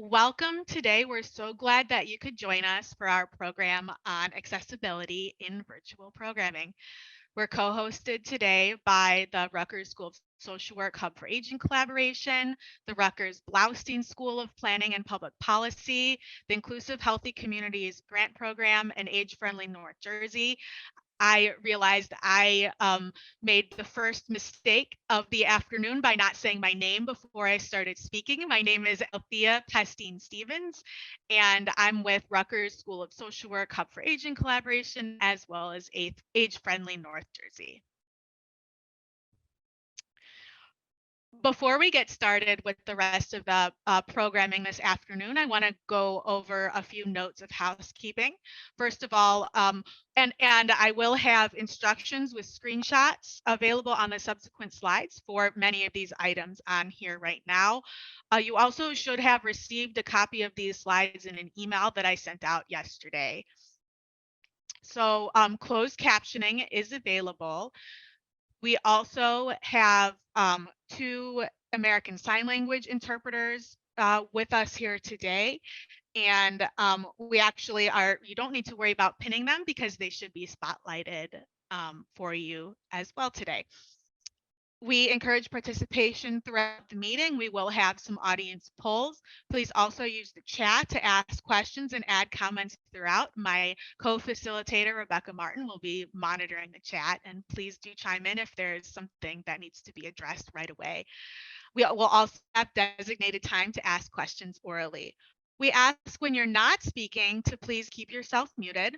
welcome today. We're so glad that you could join us for our program on accessibility in virtual programming. We're co-hosted today by the Rutgers School of Social Work Hub for Aging Collaboration, the Rutgers Bloustein School of Planning and Public Policy, the Inclusive Healthy Communities Grant Program, and Age Friendly North Jersey. I realized I made the first mistake of the afternoon by not saying my name before I started speaking. My name is Althea Pestine Stevens, and I'm with Rutgers School of Social Work Hub for Aging Collaboration, as well as Age Friendly North Jersey. Before we get started with the rest of the programming this afternoon, I want to go over a few notes of housekeeping. First of all, and I will have instructions with screenshots available on the subsequent slides for many of these items on here right now. You also should have received a copy of these slides in an email that I sent out yesterday. So closed captioning is available. We also have 2 American Sign Language interpreters with us here today. And we actually you don't need to worry about pinning them because they should be spotlighted for you as well today. We encourage participation throughout the meeting. We will have some audience polls. Please also use the chat to ask questions and add comments throughout. My co-facilitator, Rebecca Martin, will be monitoring the chat, and please do chime in if there's something that needs to be addressed right away. We will also have designated time to ask questions orally. We ask when you're not speaking to please keep yourself muted,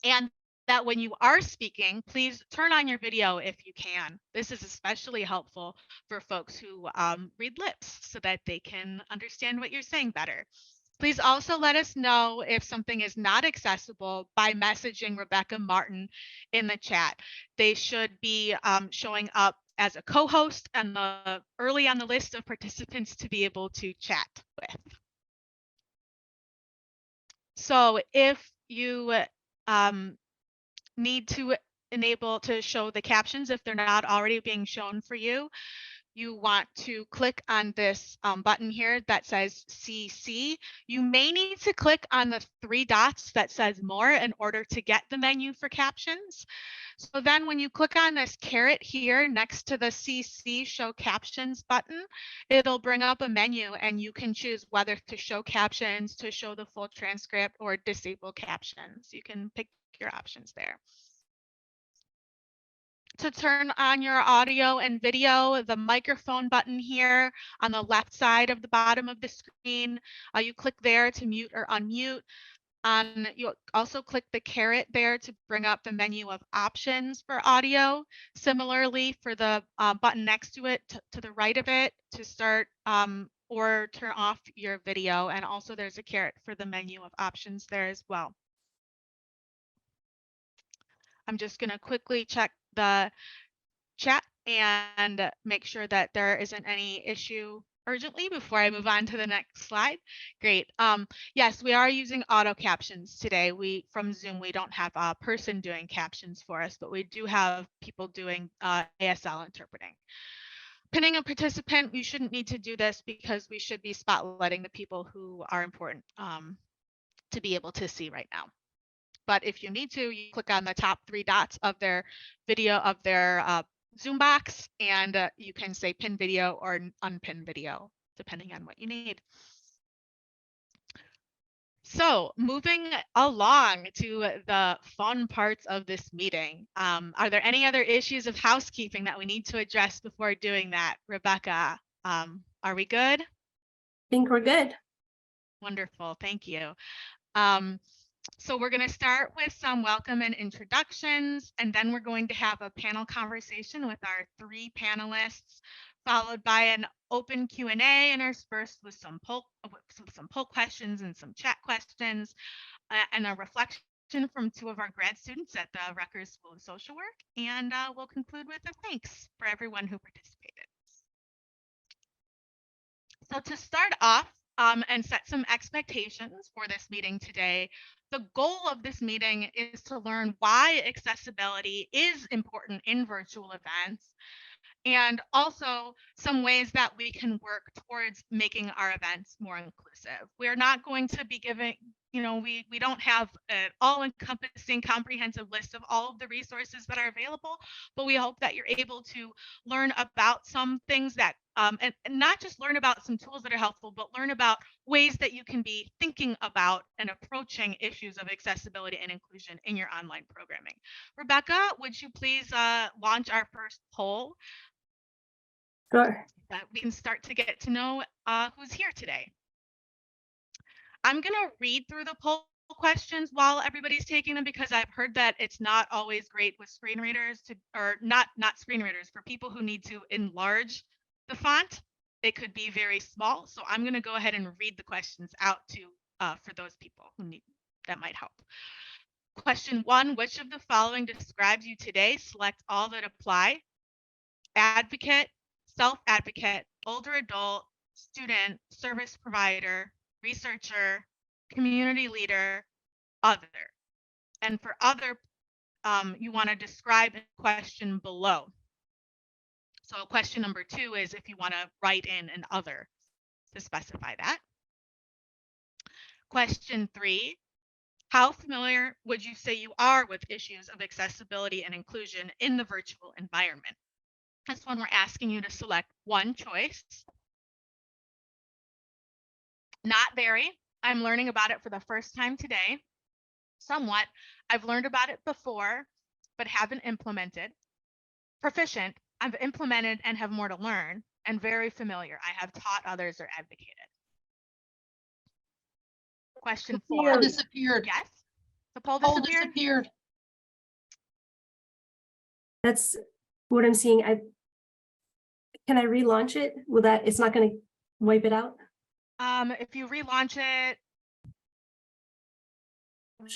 and that when you are speaking, please turn on your video if you can. This is especially helpful for folks who read lips so that they can understand what you're saying better. Please also let us know if something is not accessible by messaging Rebecca Martin in the chat. They should be showing up as a co-host and early on the list of participants to be able to chat with. So if you need to enable to show the captions if they're not already being shown for you, you want to click on this button here that says CC. You may need to click on the 3 dots that says more in order to get the menu for captions. So then when you click on this caret here next to the CC show captions button, it'll bring up a menu and you can choose whether to show captions, to show the full transcript, or disable captions. You can pick your options there. To turn on your audio and video, the microphone button here on the left side of the bottom of the screen, you click there to mute or unmute. You also click the caret there to bring up the menu of options for audio. Similarly, for the button next to it, to the right of it, to start or turn off your video. And also there's a caret for the menu of options there as well. I'm just going to quickly check the chat and make sure that there isn't any issue urgently before I move on to the next slide. Great. Yes, we are using auto captions today. From Zoom, we don't have a person doing captions for us, but we do have people doing ASL interpreting. Pinning a participant, you shouldn't need to do this because we should be spotlighting the people who are important to be able to see right now. But if you need to, you click on the top 3 dots of their video, of their Zoom box, and you can say pin video or unpin video, depending on what you need. So moving along to the fun parts of this meeting. Are there any other issues of housekeeping that we need to address before doing that? Rebecca, are we good? I think we're good. Wonderful, thank you. So we're going to start with some welcome and introductions, and then we're going to have a panel conversation with our 3 panelists, followed by an open Q&A interspersed with some poll questions and some chat questions, and a reflection from 2 of our grad students at the Rutgers School of Social Work, and we'll conclude with a thanks for everyone who participated. So to start off, and set some expectations for this meeting today, the goal of this meeting is to learn why accessibility is important in virtual events and also some ways that we can work towards making our events more inclusive. We're not going to be giving, we don't have an all-encompassing comprehensive list of all of the resources that are available, but we hope that you're able to learn about some things that and not just learn about some tools that are helpful, but learn about ways that you can be thinking about and approaching issues of accessibility and inclusion in your online programming. Rebecca, would you please launch our first poll? Sure. That we can start to get to know who's here today. I'm going to read through the poll questions while everybody's taking them, because I've heard that it's not always great with screen readers or not screen readers, for people who need to enlarge the font. It could be very small. So I'm going to go ahead and read the questions out to for those people who need, that might help. Question 1, which of the following describes you today? Select all that apply. Advocate, self-advocate, older adult, student, service provider, researcher, community leader, other. And for other, you want to describe the question below. So question number 2 is if you want to write in an other to specify that. Question 3, how familiar would you say you are with issues of accessibility and inclusion in the virtual environment? This one, we're asking you to select one choice. Not very. I'm learning about it for the first time today. Somewhat. I've learned about it before, but haven't implemented. Proficient. I've implemented and have more to learn. And very familiar. I have taught others or advocated. Question 4. The poll disappeared. Yes. The poll disappeared. That's what I'm seeing. Can I relaunch it? Will that, it's not going to wipe it out? If you relaunch it,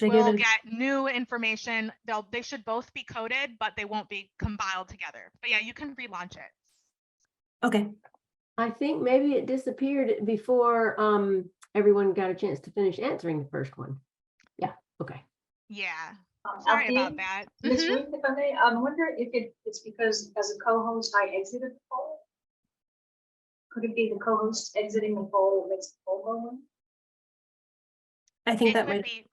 We'll get new information. They should both be coded, but they won't be compiled together. But yeah, you can relaunch it. Okay. I think maybe it disappeared before everyone got a chance to finish answering the first one. Yeah, okay. Yeah, sorry Althea, about that. Ms. Ruth, if I may, I wonder if it's because as a co-host I exited the poll. Could it be the co-host exiting the poll that makes the poll go on? I think It that could might be,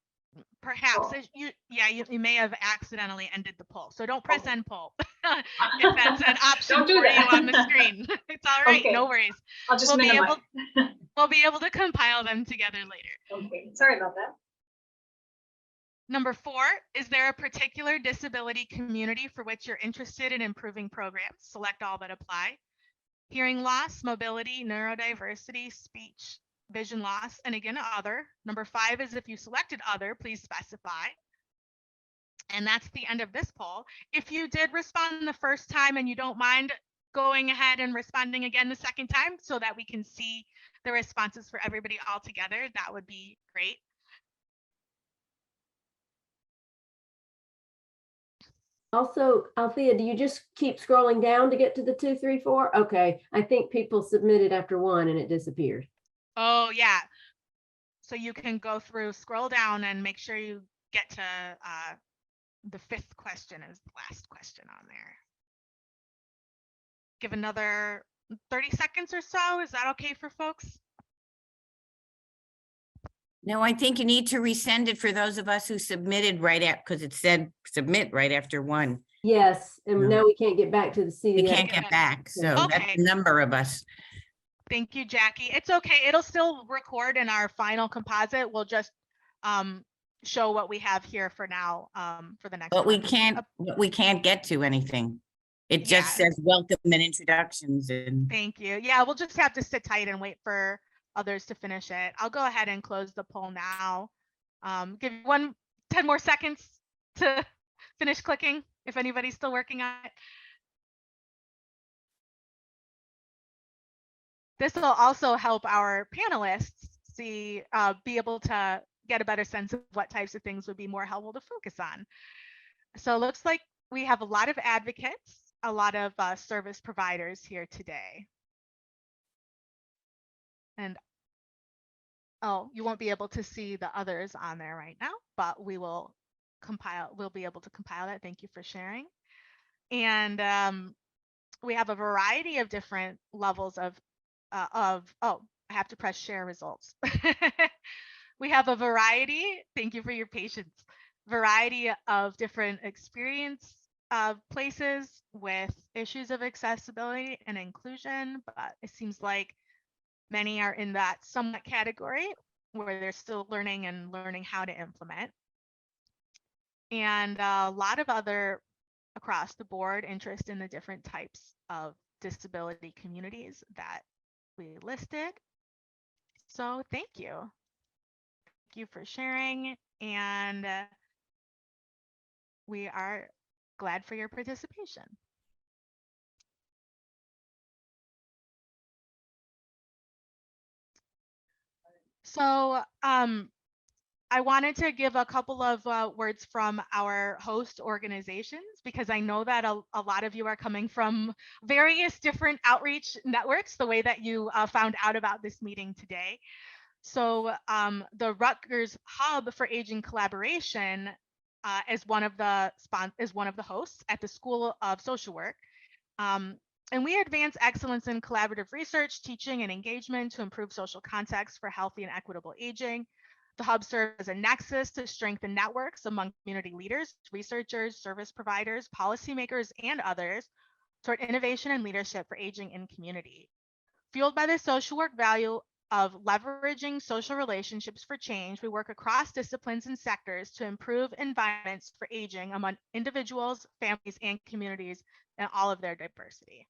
perhaps. You may have accidentally ended the poll. So don't press end poll if that's an option Don't do for that. you on the screen. It's all right, Okay. no worries. I'll just We'll be minimize. We'll be able to compile them together later. Okay, sorry about that. Number 4, is there a particular disability community for which you're interested in improving programs? Select all that apply. Hearing loss, mobility, neurodiversity, speech, vision loss, and again, other. Number 5 is if you selected other, please specify. And that's the end of this poll. If you did respond the first time and you don't mind going ahead and responding again the second time so that we can see the responses for everybody all together, that would be great. Also, Althea, do you just keep scrolling down to get to the 2, 3, 4? Okay, I think people submitted after 1 and it disappeared. Oh, yeah. So you can go through, scroll down, and make sure you get to the 5th question is the last question on there. Give another 30 seconds or so. Is that okay for folks? No, I think you need to resend it for those of us who submitted right at, because it said submit right after 1. Yes, and No. now we can't get back to the CDF. You can't get back. So Okay. that's the number of us. Thank you, Jackie. It's okay. It'll still record in our final composite. We'll just show what we have here for now for the next But we one. can't get to anything. It just Yeah. says welcome and introductions and Thank you. Yeah, we'll just have to sit tight and wait for others to finish it. I'll go ahead and close the poll now. Give you 10 more seconds to finish clicking if anybody's still working on it. This will also help our panelists be able to get a better sense of what types of things would be more helpful to focus on. So it looks like we have a lot of advocates, a lot of service providers here today. And oh, you won't be able to see the others on there right now, but we will compile, we'll be able to compile that. Thank you for sharing. And we have a variety of different levels of, oh, I have to press share results. We have a variety, thank you for your patience, variety of different experience places with issues of accessibility and inclusion, but it seems like many are in that somewhat category where they're still learning and learning how to implement. And a lot of other across the board interest in the different types of disability communities that we listed. So thank you. Thank you for sharing, and we are glad for your participation. So I wanted to give a couple of words from our host organizations, because I know that a lot of you are coming from various different outreach networks, the way that you found out about this meeting today. So the Rutgers Hub for Aging Collaboration is one of the hosts at the School of Social Work. And we advance excellence in collaborative research, teaching, and engagement to improve social context for healthy and equitable aging. The hub serves as a nexus to strengthen networks among community leaders, researchers, service providers, policymakers, and others toward innovation and leadership for aging in community. Fueled by the social work value of leveraging social relationships for change, we work across disciplines and sectors to improve environments for aging among individuals, families, and communities in all of their diversity.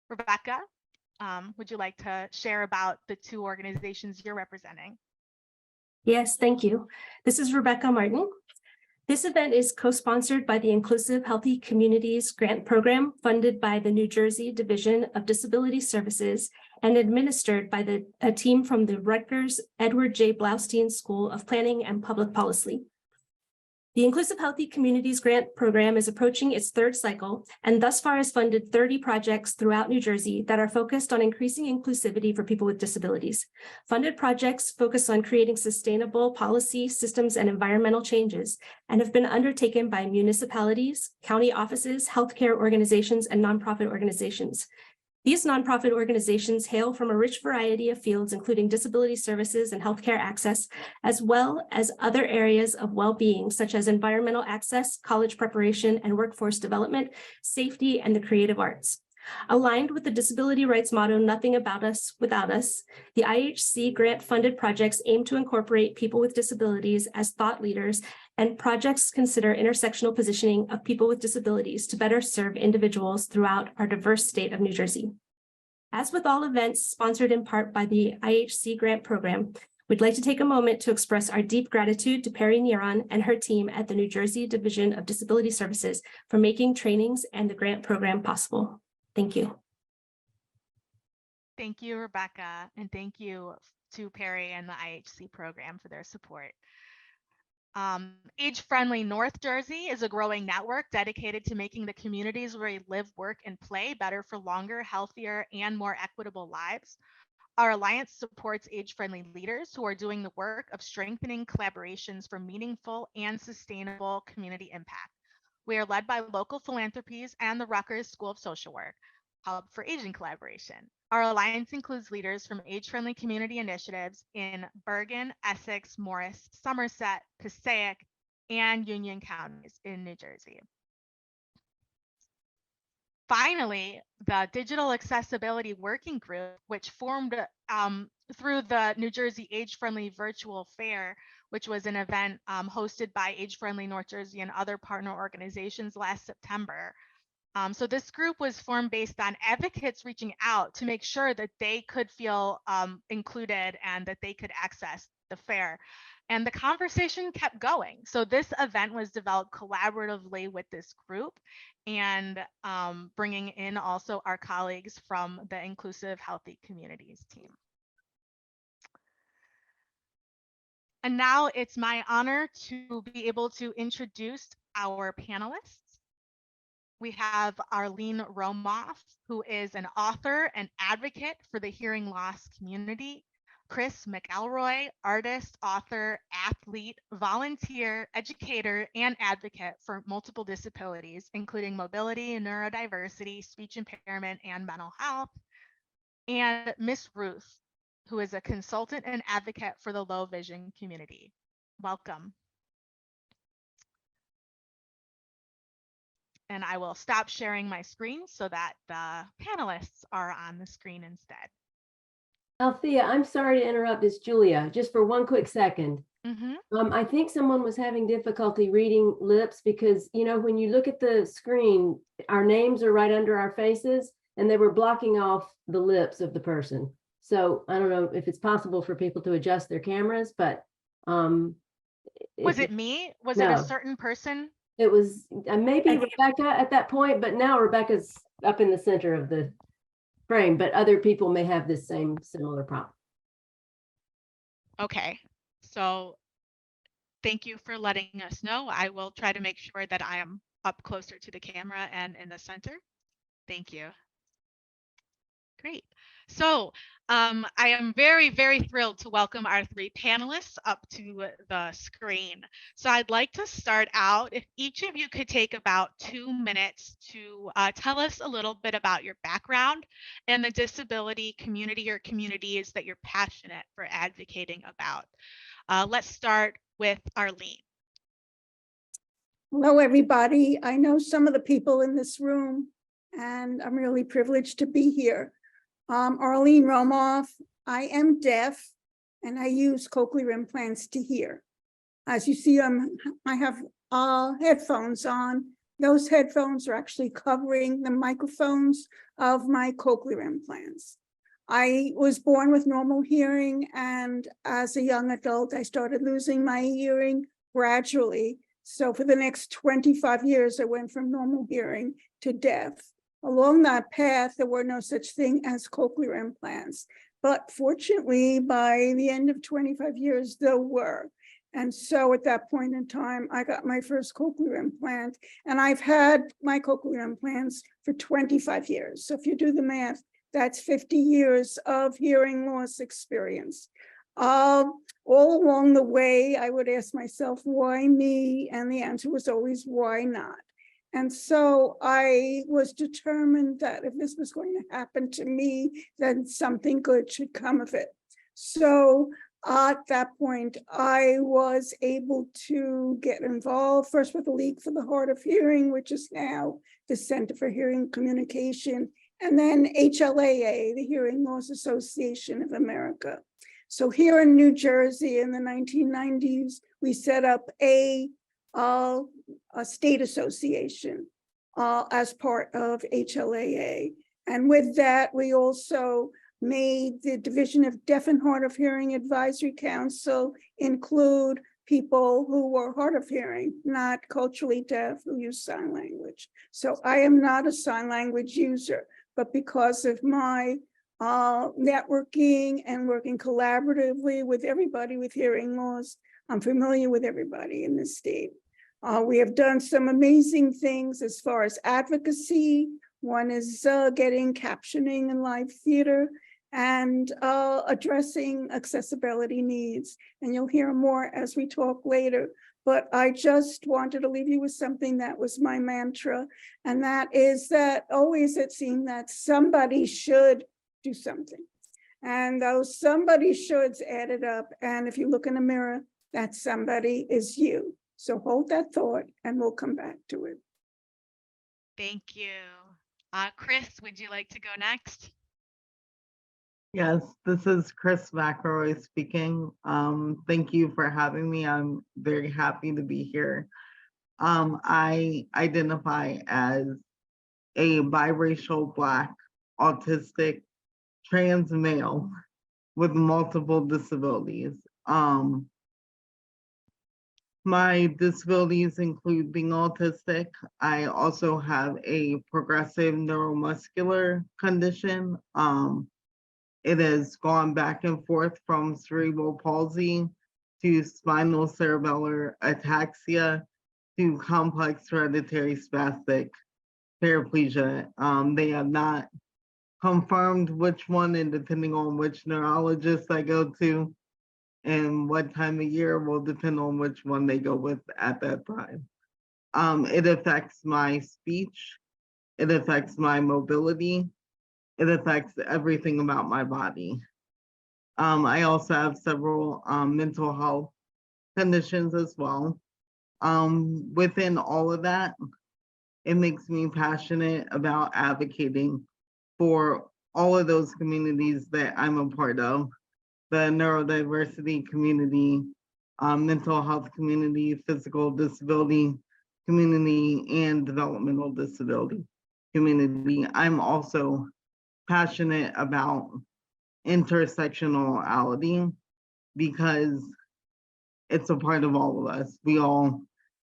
Rebecca, would you like to share about the two organizations you're representing? Yes, thank you. This is Rebecca Martin. This event is co-sponsored by the Inclusive Healthy Communities Grant Program, funded by the New Jersey Division of Disability Services and administered by a team from the Rutgers Edward J. Bloustein School of Planning and Public Policy. The Inclusive Healthy Communities Grant Program is approaching its third cycle and thus far has funded 30 projects throughout New Jersey that are focused on increasing inclusivity for people with disabilities. Funded projects focus on creating sustainable policy, systems, and environmental changes and have been undertaken by municipalities, county offices, healthcare organizations, and nonprofit organizations. These nonprofit organizations hail from a rich variety of fields, including disability services and healthcare access, as well as other areas of well-being, such as environmental access, college preparation, and workforce development, safety, and the creative arts. Aligned with the disability rights motto, "Nothing about us without us," the IHC grant-funded projects aim to incorporate people with disabilities as thought leaders, and projects consider intersectional positioning of people with disabilities to better serve individuals throughout our diverse state of New Jersey. As with all events sponsored in part by the IHC grant program, we'd like to take a moment to express our deep gratitude to Perry Neron and her team at the New Jersey Division of Disability Services for making trainings and the grant program possible. Thank you. Thank you, Rebecca, and thank you to Perry and the IHC program for their support. Age Friendly North Jersey is a growing network dedicated to making the communities where we live, work, and play better for longer, healthier, and more equitable lives. Our alliance supports age-friendly leaders who are doing the work of strengthening collaborations for meaningful and sustainable community impact. We are led by local philanthropies and the Rutgers School of Social Work, Hub for Aging Collaboration. Our alliance includes leaders from age-friendly community initiatives in Bergen, Essex, Morris, Somerset, Passaic, and Union counties in New Jersey. Finally, the Digital Accessibility Working Group, which formed through the New Jersey Age Friendly Virtual Fair, which was an event hosted by Age Friendly North Jersey and other partner organizations last September. So this group was formed based on advocates reaching out to make sure that they could feel included and that they could access the fair. And the conversation kept going. So this event was developed collaboratively with this group and bringing in also our colleagues from the Inclusive Healthy Communities team. And now it's my honor to be able to introduce our panelists. We have Arlene Romoff, who is an author and advocate for the hearing loss community, Kris McElroy, artist, author, athlete, volunteer, educator, and advocate for multiple disabilities, including mobility and neurodiversity, speech impairment, and mental health. And Miss Ruth, who is a consultant and advocate for the low vision community. Welcome. And I will stop sharing my screen so that the panelists are on the screen instead. Althea, I'm sorry to interrupt. It's Julia, just for one quick second. Mm-hmm. I think someone was having difficulty reading lips because, you know, when you look at the screen, our names are right under our faces and they were blocking off the lips of the person. So I don't know if it's possible for people to adjust their cameras, but was it me? Was it no. a certain person? It was maybe Rebecca at that point, but now Rebecca's up in the center of the frame, but other people may have this same similar problem. Okay, so thank you for letting us know. I will try to make sure that I am up closer to the camera and in the center. Thank you. Great. So I am very, very thrilled to welcome our three panelists up to the screen. So I'd like to start out, if each of you could take about 2 minutes to tell us a little bit about your background and the disability community or communities that you're passionate for advocating about. Let's start with Arlene. Hello, everybody. I know some of the people in this room, and I'm really privileged to be here. Arlene Romoff. I am deaf, and I use cochlear implants to hear. As you see, I have headphones on. Those headphones are actually covering the microphones of my cochlear implants. I was born with normal hearing, and as a young adult, I started losing my hearing gradually. So for the next 25 years, I went from normal hearing to deaf. Along that path, there were no such thing as cochlear implants. But fortunately, by the end of 25 years, there were. And so at that point in time, I got my first cochlear implant. And I've had my cochlear implants for 25 years. So if you do the math, that's 50 years of hearing loss experience. All along the way, I would ask myself, why me? And the answer was always, why not? And so I was determined that if this was going to happen to me, then something good should come of it. So at that point, I was able to get involved first with the League for the Hard of Hearing, which is now the Center for Hearing Communication, and then HLAA, the Hearing Loss Association of America. So here in New Jersey in the 1990s, we set up a state association as part of HLAA. And with that, we also made the Division of Deaf and Hard of Hearing Advisory Council include people who were hard of hearing, not culturally deaf, who use sign language. So I am not a sign language user, but because of my networking and working collaboratively with everybody with hearing loss, I'm familiar with everybody in this state. We have done some amazing things as far as advocacy. One is getting captioning in live theater and addressing accessibility needs. And you'll hear more as we talk later. But I just wanted to leave you with something that was my mantra. And that is that always it seemed that somebody should do something. And those somebody shoulds added up. And if you look in the mirror, that somebody is you. So hold that thought and we'll come back to it. Thank you. Kris, would you like to go next? Yes, this is Kris McElroy speaking. Thank you for having me. I'm very happy to be here. I identify as a biracial Black, autistic, trans male with multiple disabilities. My disabilities include being autistic. I also have a progressive neuromuscular condition. It has gone back and forth from cerebral palsy to spinal cerebellar ataxia to complex hereditary spastic paraplegia. They have not confirmed which one, and depending on which neurologist I go to and what time of year will depend on which one they go with at that time. It affects my speech, it affects my mobility, it affects everything about my body. I also have several mental health conditions as well. Within all of that, it makes me passionate about advocating for all of those communities that I'm a part of, the neurodiversity community, mental health community, physical disability community, and developmental disability community. I'm also passionate about intersectionality because it's a part of all of us. We all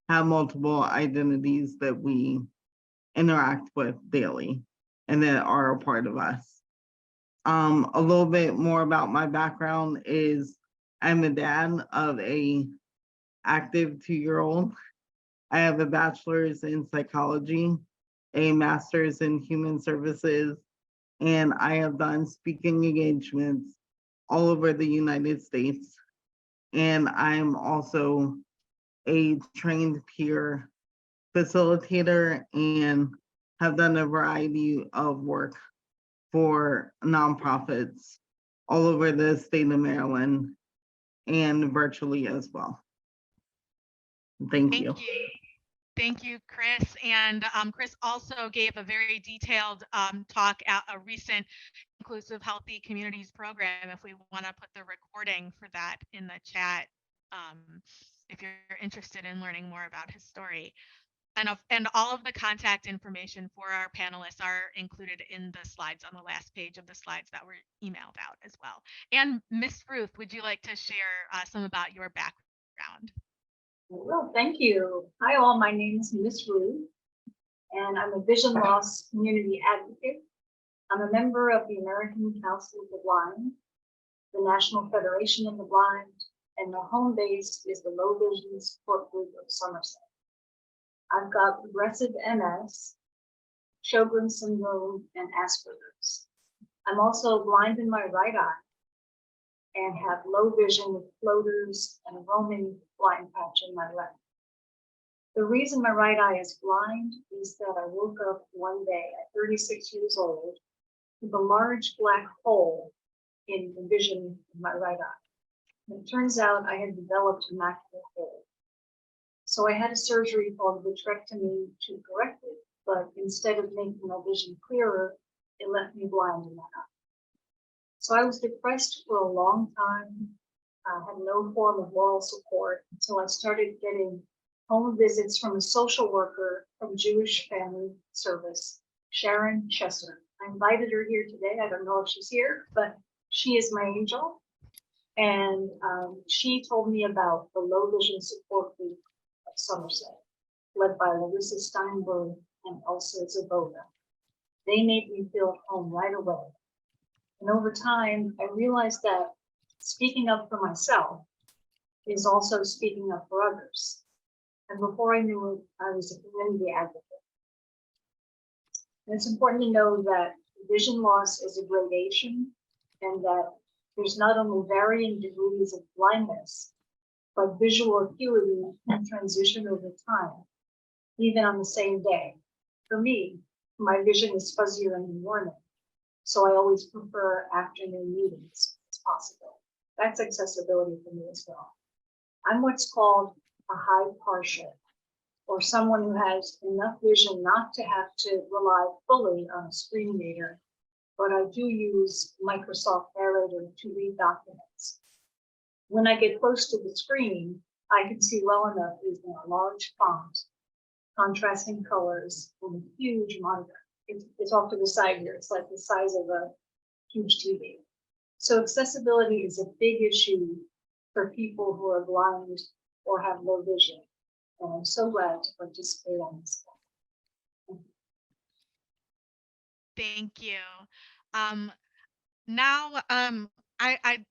have multiple identities that we interact with daily and that are a part of us. A little bit more about my background is I'm a dad of a active 2-year-old. I have a bachelor's in psychology, a master's in human services, and I have done speaking engagements all over the United States. And I'm also a trained peer facilitator and have done a variety of work for nonprofits all over the state of Maryland and virtually as well. Thank you. Thank you, Kris. And Kris also gave a very detailed talk at a recent Inclusive Healthy Communities program. If we want to put the recording for that in the chat, if you're interested in learning more about his story. And all of the contact information for our panelists are included in the slides on the last page of the slides that were emailed out as well. And Miss Ruth, would you like to share some about your background? Well, thank you. Hi all, my name is Miss Ruth, and I'm a vision loss community advocate. I'm a member of the American Council of the Blind, the National Federation of the Blind, and my home base is the Low Vision Support Group of Somerset. I've got progressive MS, Sjogren's syndrome, and Asperger's. I'm also blind in my right eye and have low vision with floaters and a roaming blind patch in my left. The reason my right eye is blind is that I woke up one day at 36 years old with a large black hole in the vision of my right eye. And it turns out I had developed a macular hole. So I had a surgery called vitrectomy to correct it, but instead of making my vision clearer, it left me blind in my eye. So I was depressed for a long time. I had no form of moral support until I started getting home visits from a social worker from Jewish Family Service, Sharon Chesser. I invited her here today. I don't know if she's here, but she is my angel. And she told me about the Low Vision Support Group of Somerset, led by Larissa Steinberg and Elsa Zaboga. They made me feel at home right away. And over time, I realized that speaking up for myself is also speaking up for others. And before I knew it, I was a community advocate. And it's important to know that vision loss is a gradation and that there's not only varying degrees of blindness, but visual acuity can transition over time, even on the same day. For me, my vision is fuzzier in the morning, so I always prefer afternoon meetings as possible. That's accessibility for me as well. I'm what's called a high partial, or someone who has enough vision not to have to rely fully on a screen reader, but I do use Microsoft Narrator to read documents. When I get close to the screen, I can see well enough using a large font, contrasting colors, and a huge monitor. It's off to the side here. It's like the size of a huge TV. So accessibility is a big issue for people who are blind or have low vision. And I'm so glad to participate on this. Thank you. Now, I'd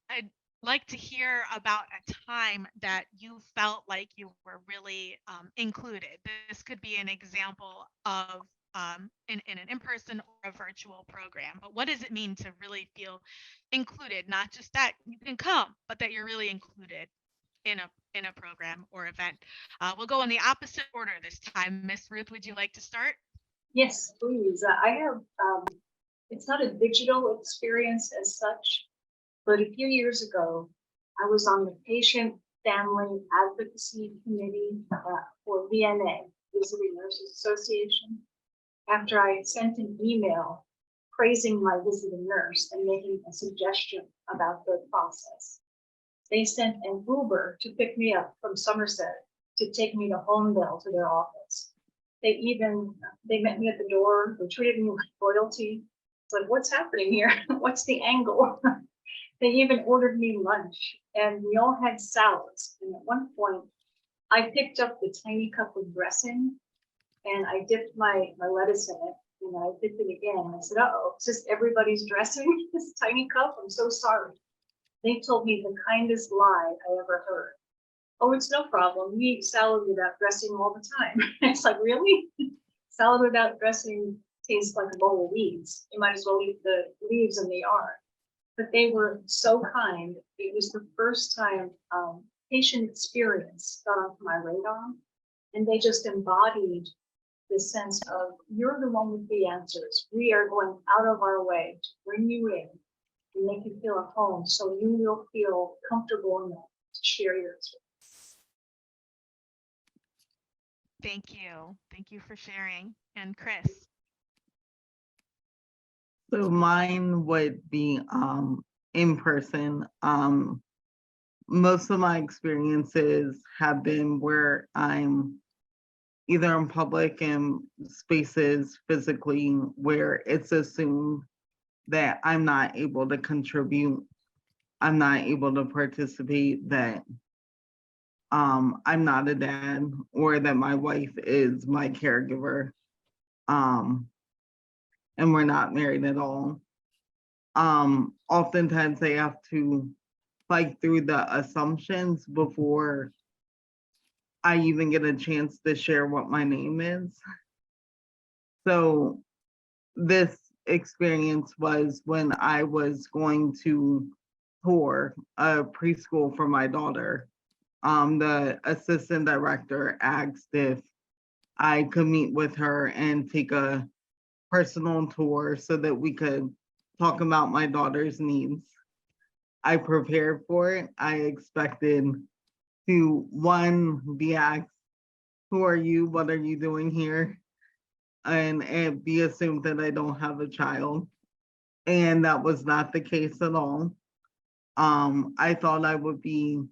like to hear about a time that you felt like you were really included. This could be an example of in an in-person or a virtual program. But what does it mean to really feel included? Not just that you can come, but that you're really included in a program or event. We'll go in the opposite order this time. Miss Ruth, would you like to start? Yes, please. I have, it's not a digital experience as such, but a few years ago, I was on the Patient Family Advocacy Committee for VNA, Visiting Nurses Association, after I sent an email praising my visiting nurse and making a suggestion about the process. They sent an Uber to pick me up from Somerset to take me to Homedale to their office. They met me at the door. They treated me like royalty. It's like, what's happening here? What's the angle? They even ordered me lunch, and we all had salads. And at one point, I picked up the tiny cup of dressing, and I dipped my lettuce in it, and I dipped it again. I said, "Uh-oh, is this everybody's dressing? This tiny cup? I'm so sorry." They told me the kindest lie I ever heard. "Oh, it's no problem. We eat salad without dressing all the time." It's like, really? Salad without dressing tastes like a bowl of weeds. You might as well eat the leaves in the yard. But they were so kind. It was the first time patient experience got onto my radar, and they just embodied the sense of, you're the one with the answers. We are going out of our way to bring you in and make you feel at home, so you will feel comfortable enough to share your experience. Thank you. Thank you for sharing. And Kris. So mine would be in person. Most of my experiences have been where I'm either in public and spaces physically where it's assumed that I'm not able to contribute, I'm not able to participate, that I'm not a dad, or that my wife is my caregiver. And we're not married at all. Oftentimes they have to fight through the assumptions before I even get a chance to share what my name is. So this experience was when I was going to tour a preschool for my daughter. The assistant director asked if I could meet with her and take a personal tour so that we could talk about my daughter's needs. I prepared for it. I expected to, one, be asked, "Who are you? What are you doing here?" And be assumed that I don't have a child. And that was not the case at all. I thought I would be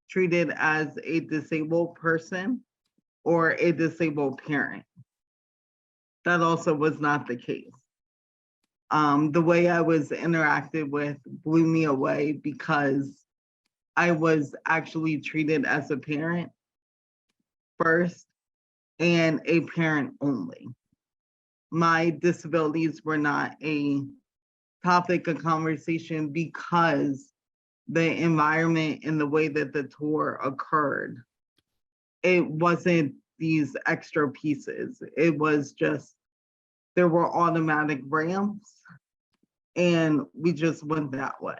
treated as a disabled person or a disabled parent. That also was not the case. The way I was interacted with blew me away because I was actually treated as a parent first and a parent only. My disabilities were not a topic of conversation because the environment and the way that the tour occurred, it wasn't these extra pieces. It was just, there were automatic ramps and we just went that way.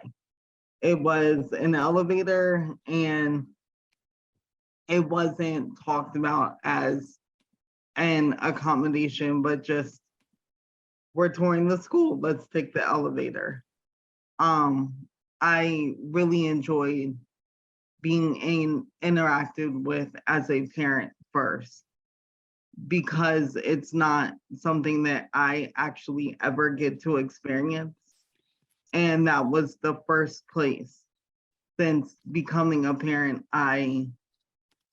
It was an elevator and it wasn't talked about as an accommodation, but just, we're touring the school, let's take the elevator. I really enjoyed being interacted with as a parent first, because it's not something that I actually ever get to experience. And that was the first place since becoming a parent I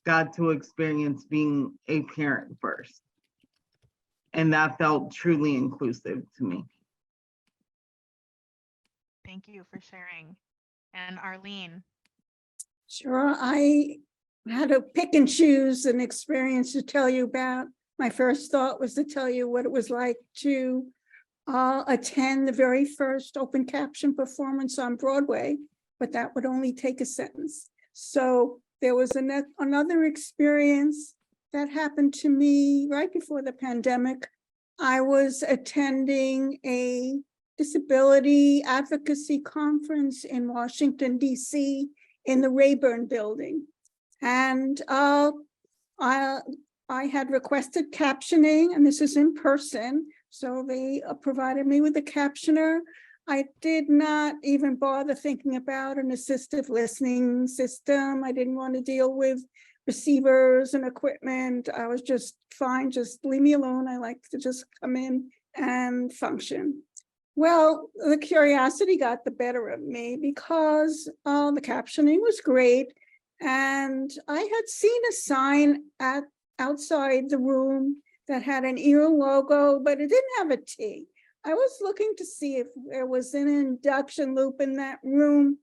got to experience being a parent first. And that felt truly inclusive to me. Thank you for sharing. And Arlene. Sure, I had to pick and choose an experience to tell you about. My first thought was to tell you what it was like to attend the very first open caption performance on Broadway, but that would only take a sentence. So there was another experience that happened to me right before the pandemic. I was attending a disability advocacy conference in Washington, DC, in the Rayburn building. And I had requested captioning, and this is in person. So they provided me with a captioner. I did not even bother thinking about an assistive listening system. I didn't want to deal with receivers and equipment. I was just fine, just leave me alone. I like to just come in and function. Well, the curiosity got the better of me because the captioning was great. And I had seen a sign outside the room that had an ear logo, but it didn't have a T. I was looking to see if there was an induction loop in that room.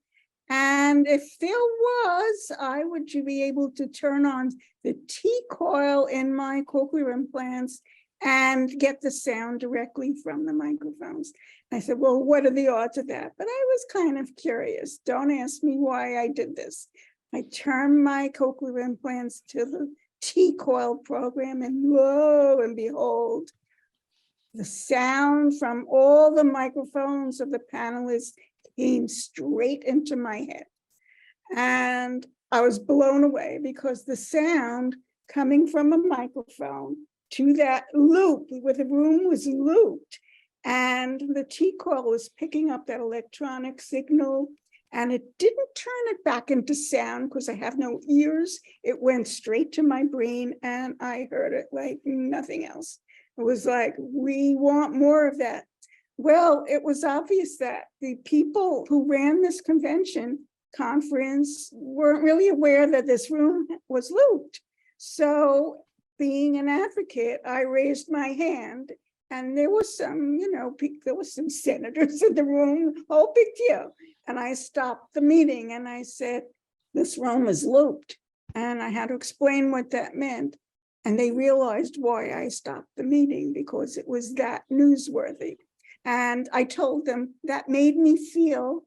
And if there was, I would be able to turn on the T-coil in my cochlear implants and get the sound directly from the microphones. I said, well, what are the odds of that? But I was kind of curious. Don't ask me why I did this. I turned my cochlear implants to the T-coil program, and lo and behold, the sound from all the microphones of the panelists came straight into my head. And I was blown away because the sound coming from a microphone to that loop, where the room was looped, and the T-coil was picking up that electronic signal, and it didn't turn it back into sound because I have no ears. It went straight to my brain, and I heard it like nothing else. It was like, we want more of that. Well, it was obvious that the people who ran this conference weren't really aware that this room was looped. So being an advocate, I raised my hand, and there was some, there was some senators in the room, oh, big deal. And I stopped the meeting and I said, this room is looped. And I had to explain what that meant. And they realized why I stopped the meeting, because it was that newsworthy. And I told them that made me feel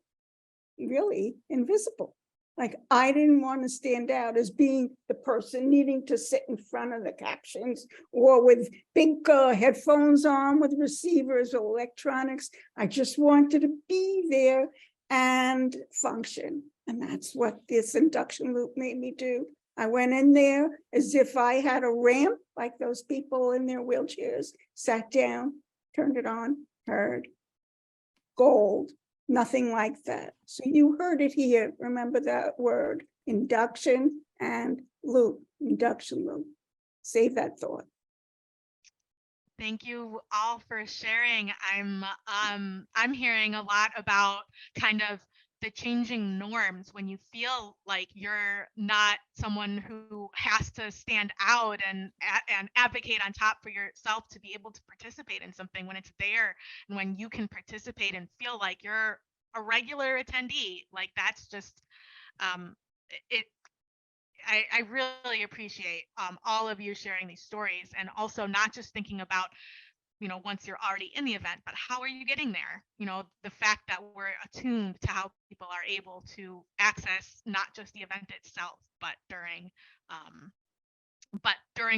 really invisible. Like I didn't want to stand out as being the person needing to sit in front of the captions or with big headphones on with receivers or electronics. I just wanted to be there and function. And that's what this induction loop made me do. I went in there as if I had a ramp, like those people in their wheelchairs, sat down, turned it on, heard gold, nothing like that. So you heard it here. Remember that word, induction and loop, induction loop. Save that thought. Thank you all for sharing. I'm hearing a lot about kind of the changing norms when you feel like you're not someone who has to stand out and advocate on top for yourself to be able to participate in something, when it's there and when you can participate and feel like you're a regular attendee. Like that's just I really appreciate all of you sharing these stories, and also not just thinking about, once you're already in the event, but how are you getting there? The fact that we're attuned to how people are able to access not just the event itself, but during,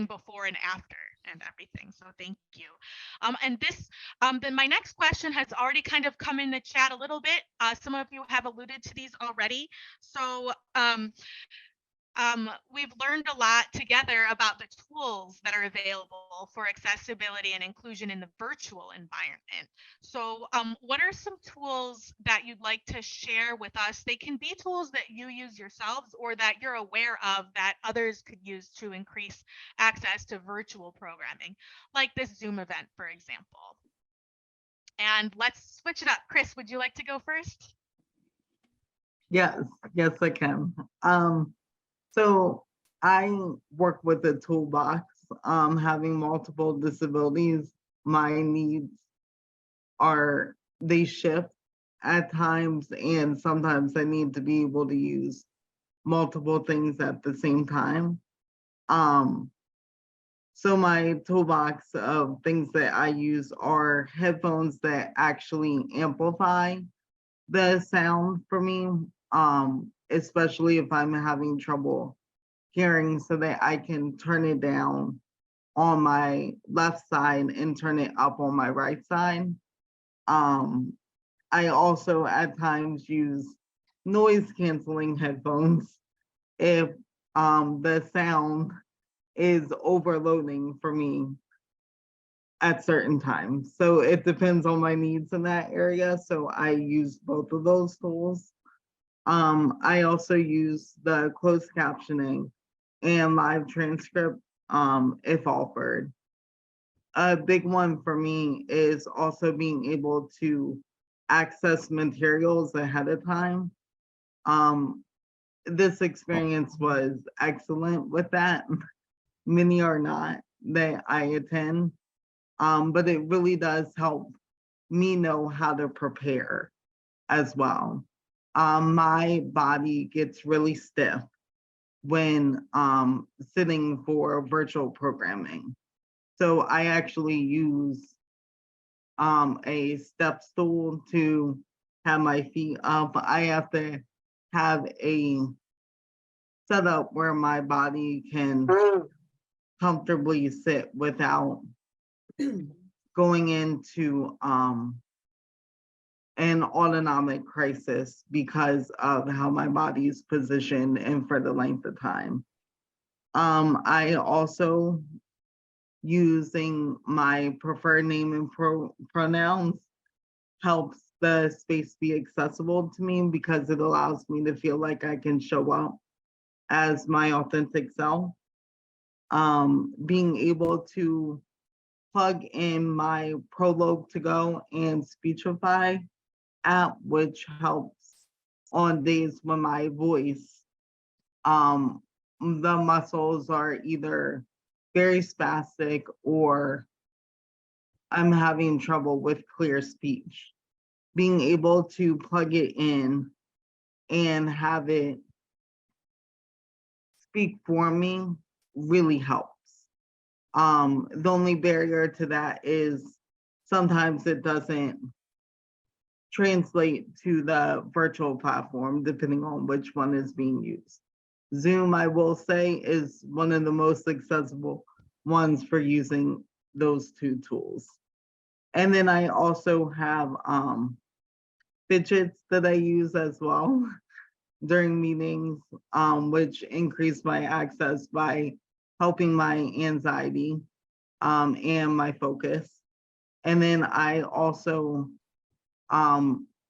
before and after and everything. So thank you. And this, then my next question has already kind of come in the chat a little bit. Some of you have alluded to these already. So we've learned a lot together about the tools that are available for accessibility and inclusion in the virtual environment. So what are some tools that you'd like to share with us? They can be tools that you use yourselves or that you're aware of that others could use to increase access to virtual programming, like this Zoom event, for example. And let's switch it up. Kris, would you like to go first? Yes, I can. So I work with a toolbox. Having multiple disabilities, my needs they shift at times, and sometimes I need to be able to use multiple things at the same time. So my toolbox of things that I use are headphones that actually amplify the sound for me, especially if I'm having trouble hearing, so that I can turn it down on my left side and turn it up on my right side. I also at times use noise canceling headphones if the sound is overloading for me at certain times. So it depends on my needs in that area. So I use both of those tools. I also use the closed captioning and live transcript if offered. A big one for me is also being able to access materials ahead of time. This experience was excellent with that. Many are not that I attend, but it really does help me know how to prepare as well. My body gets really stiff when sitting for virtual programming. So I actually use a step stool to have my feet up. I have to have a setup where my body can comfortably sit without going into an autonomic crisis because of how my body is positioned and for the length of time. I also using my preferred name and pronouns helps the space be accessible to me because it allows me to feel like I can show up as my authentic self. Being able to plug in my Prologue to Go and Speechify app, which helps on days when my voice, the muscles are either very spastic or I'm having trouble with clear speech. Being able to plug it in and have it speak for me really helps. The only barrier to that is sometimes it doesn't translate to the virtual platform, depending on which one is being used. Zoom, I will say, is one of the most accessible ones for using those two tools. And then I also have fidgets that I use as well during meetings, which increase my access by helping my anxiety and my focus. And then I also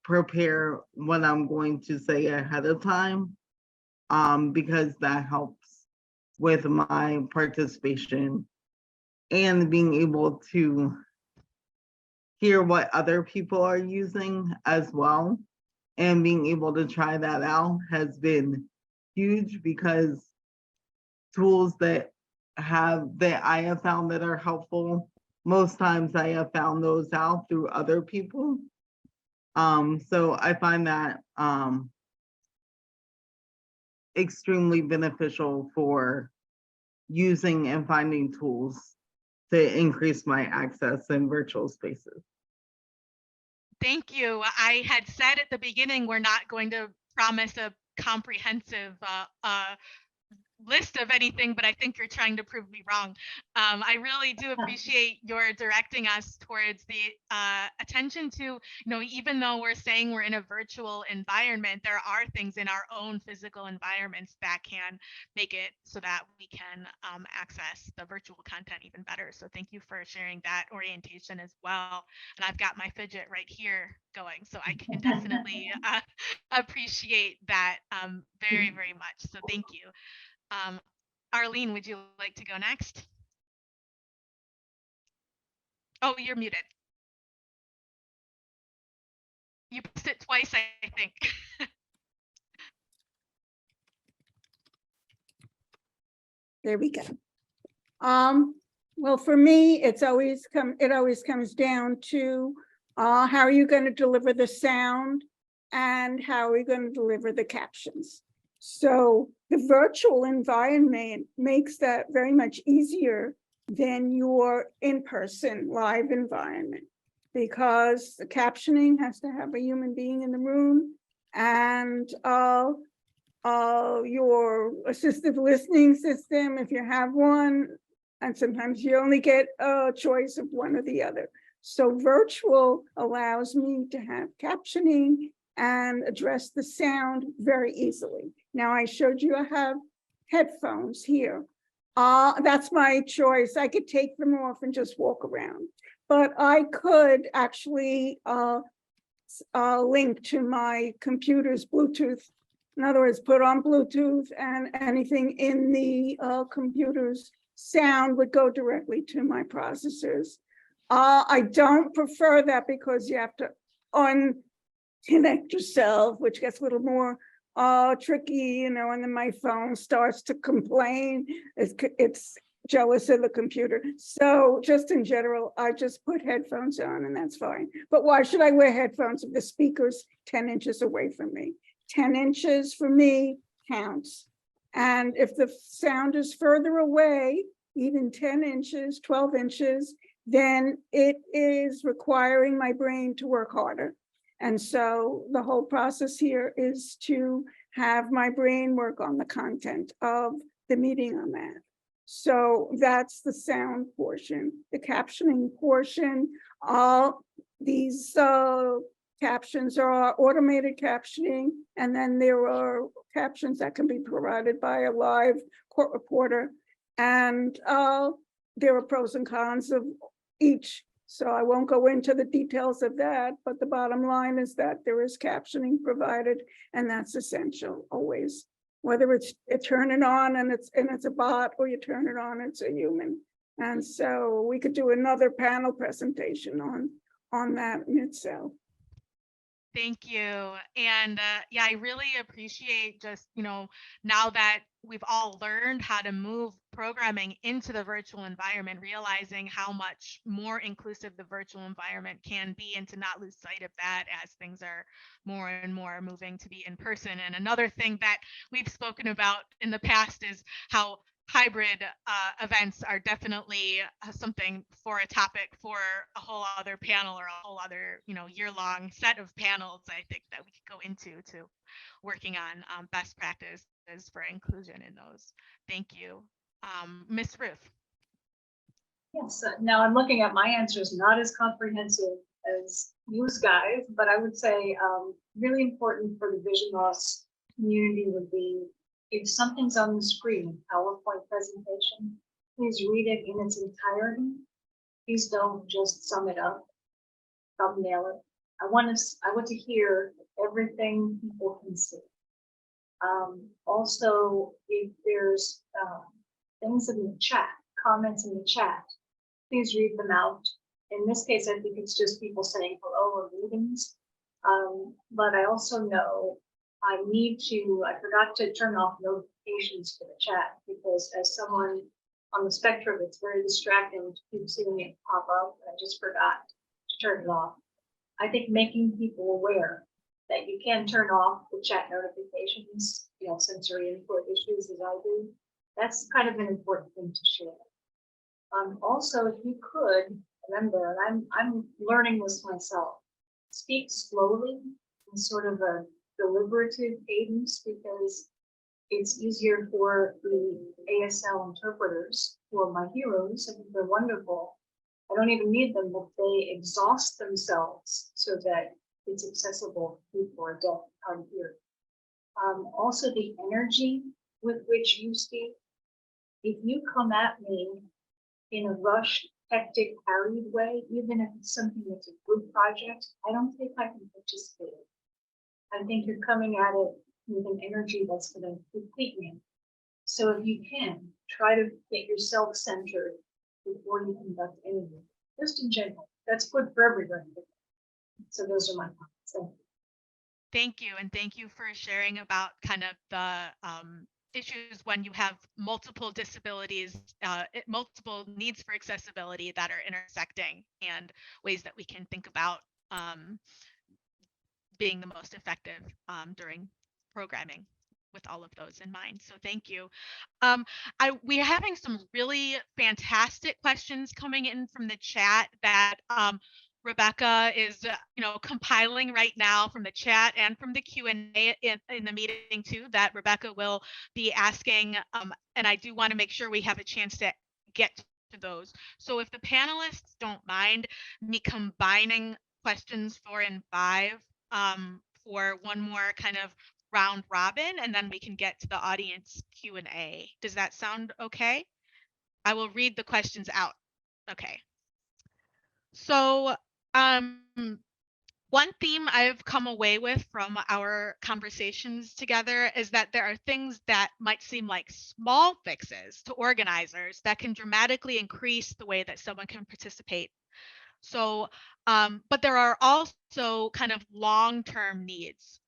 prepare what I'm going to say ahead of time because that helps with my participation and being able to hear what other people are using as well. And being able to try that out has been huge because tools that I have found that are helpful, most times I have found those out through other people. So I find that extremely beneficial for using and finding tools to increase my access in virtual spaces. Thank you. I had said at the beginning, we're not going to promise a comprehensive list of anything, but I think you're trying to prove me wrong. I really do appreciate your directing us towards the attention to, even though we're saying we're in a virtual environment, there are things in our own physical environments that can make it so that we can access the virtual content even better. So thank you for sharing that orientation as well. And I've got my fidget right here going, so I can definitely appreciate that very, very much. So thank you. Arlene, would you like to go next? Oh, you're muted. You pressed it twice, I think. There we go. Well, for me, it always comes down to how are you going to deliver the sound and how are you going to deliver the captions? So the virtual environment makes that very much easier than your in-person live environment because the captioning has to have a human being in the room and your assistive listening system, if you have one, And sometimes you only get a choice of one or the other. So virtual allows me to have captioning and address the sound very easily. Now I showed you I have headphones here. That's my choice. I could take them off and just walk around, but I could actually link to my computer's Bluetooth. In other words, put on Bluetooth and anything in the computer's sound would go directly to my processors. I don't prefer that because you have to unconnect yourself, which gets a little more tricky, and then my phone starts to complain. It's jealous of the computer. So just in general, I just put headphones on and that's fine. But why should I wear headphones if the speaker's 10 inches away from me? 10 inches for me counts. And if the sound is further away, even 10 inches, 12 inches, then it is requiring my brain to work harder. And so the whole process here is to have my brain work on the content of the meeting I'm at. So that's the sound portion. The captioning portion, all these captions are automated captioning, and then there are captions that can be provided by a live court reporter. And there are pros and cons of each. So I won't go into the details of that, but the bottom line is that there is captioning provided, and that's essential always. Whether it's turn it on and it's a bot, or you turn it on, it's a human. And so we could do another panel presentation on that in itself. Thank you. And yeah, I really appreciate just, now that we've all learned how to move programming into the virtual environment, realizing how much more inclusive the virtual environment can be, and to not lose sight of that as things are more and more moving to be in person. And another thing that we've spoken about in the past is how hybrid events are definitely something for a topic for a whole other panel, or a whole other year-long set of panels I think that we could go into to working on best practices for inclusion in those. Thank you. Miss Ruth. Yes, now I'm looking at my answers, not as comprehensive as you guys, but I would say really important for the vision loss community would be, if something's on the screen, PowerPoint presentation, please read it in its entirety. Please don't just sum it up, thumbnail it. I want to hear everything people can see. Also, if there's things in the chat, comments in the chat, please read them out. In this case, I think it's just people saying hello or greetings. But I also know I forgot to turn off notifications for the chat, because as someone on the spectrum, it's very distracting to keep seeing it pop up. I just forgot to turn it off. I think making people aware that you can turn off the chat notifications, sensory input issues as I do, that's kind of an important thing to share. Also, if you could remember, and I'm learning this myself, speak slowly in sort of a deliberative cadence, because it's easier for the ASL interpreters, who are my heroes. I think they're wonderful. I don't even need them, but they exhaust themselves so that it's accessible to people who are deaf and hearing. Also, the energy with which you speak. If you come at me in a rushed, hectic, harried way, even if it's something that's a good project, I don't think I can participate. I think you're coming at it with an energy that's going to deplete me. So if you can, try to get yourself centered before you conduct anything, just in general. That's good for everybody. So those are my thoughts. Thank you. And thank you for sharing about kind of the issues when you have multiple disabilities, multiple needs for accessibility that are intersecting, and ways that we can think about being the most effective during programming with all of those in mind. So thank you. We're having some really fantastic questions coming in from the chat that Rebecca is compiling right now from the chat and from the Q&A in the meeting too, that Rebecca will be asking. And I do want to make sure we have a chance to get to those. So if the panelists don't mind me combining questions 4 and 5 for one more kind of round robin, and then we can get to the audience Q&A. Does that sound okay? I will read the questions out. Okay. So one theme I've come away with from our conversations together is that there are things that might seem like small fixes to organizers that can dramatically increase the way that someone can participate. So, but there are also kind of long-term needs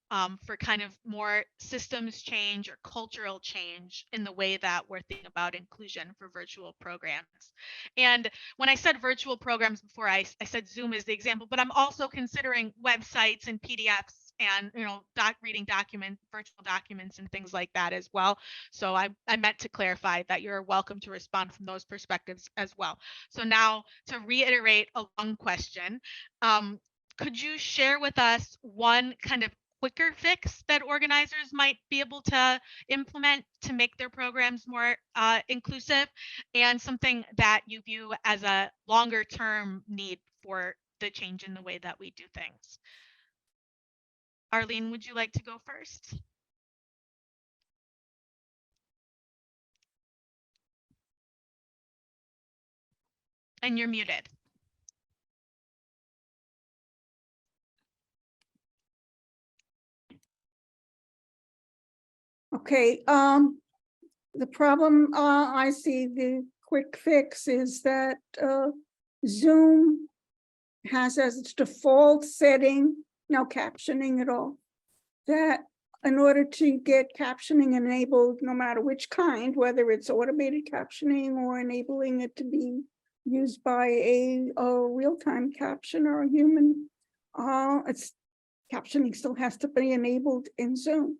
for kind of more systems change or cultural change in the way that we're thinking about inclusion for virtual programs. And when I said virtual programs before, I said Zoom is the example, but I'm also considering websites and PDFs and, you know, reading documents, virtual documents and things like that as well. So I meant to clarify that you're welcome to respond from those perspectives as well. So now to reiterate a long question, could you share with us one kind of quicker fix that organizers might be able to implement to make their programs more inclusive, and something that you view as a longer term need for the change in the way that we do things? Arlene, would you like to go first? And you're muted. Okay, the problem I see, the quick fix is that Zoom has as its default setting no captioning at all. That in order to get captioning enabled, no matter which kind, whether it's automated captioning or enabling it to be used by a real-time captioner or a human, it's captioning still has to be enabled in Zoom.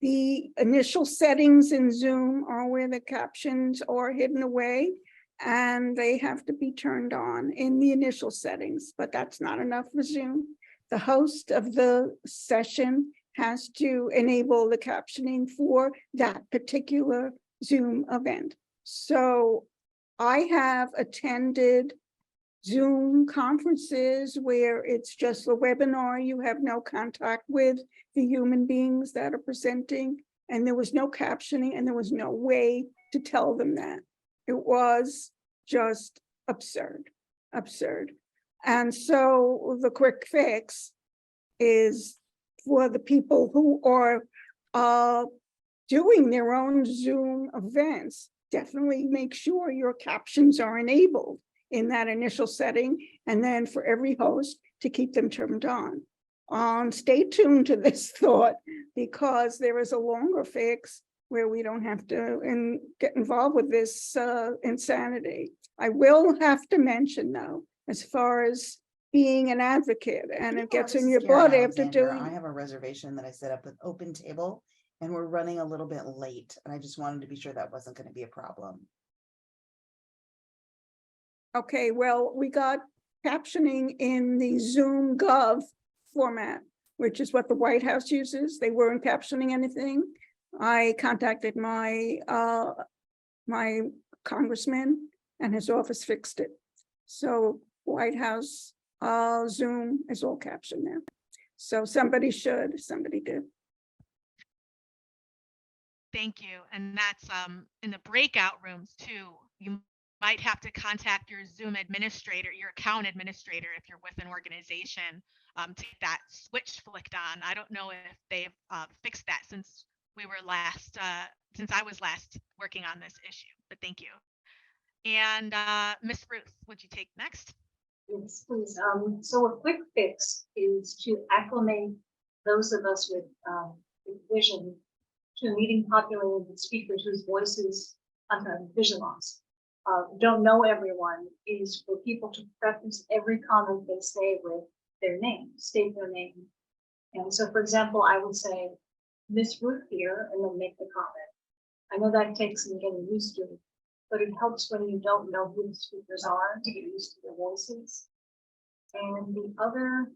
The initial settings in Zoom are where the captions are hidden away, and they have to be turned on in the initial settings, but that's not enough for Zoom. The host of the session has to enable the captioning for that particular Zoom event. So I have attended Zoom conferences where it's just the webinar, you have no contact with the human beings that are presenting, and there was no captioning and there was no way to tell them that. It was just absurd. And so the quick fix is for the people who are doing their own Zoom events, definitely make sure your captions are enabled in that initial setting, and then for every host to keep them turned on. Stay tuned to this thought, because there is a longer fix where we don't have to get involved with this insanity. I will have to mention, though, as far as being an advocate, and it gets in your blood after doing. I have a reservation that I set up with Open Table, and we're running a little bit late, and I just wanted to be sure that wasn't going to be a problem. Okay, well, we got captioning in the Zoom Gov format, which is what the White House uses. They weren't captioning anything. I contacted my my congressman, and his office fixed it. So White House Zoom is all captioned now. So somebody did. Thank you. And that's in the breakout rooms too. You might have to contact your Zoom administrator, your account administrator, if you're with an organization, to get that switch flicked on. I don't know if they've fixed that since we were last, since I was last working on this issue, but thank you. And Miss Ruth, would you take next? Yes, please. So a quick fix is to acclimate those of us with vision to a meeting populated with speakers whose voices, vision loss, don't know everyone, is for people to preface every comment they say with their name, state their name. And so, for example, I would say, Miss Ruth here, and then make the comment. I know that takes some getting used to, but it helps when you don't know who the speakers are to get used to their voices. And the other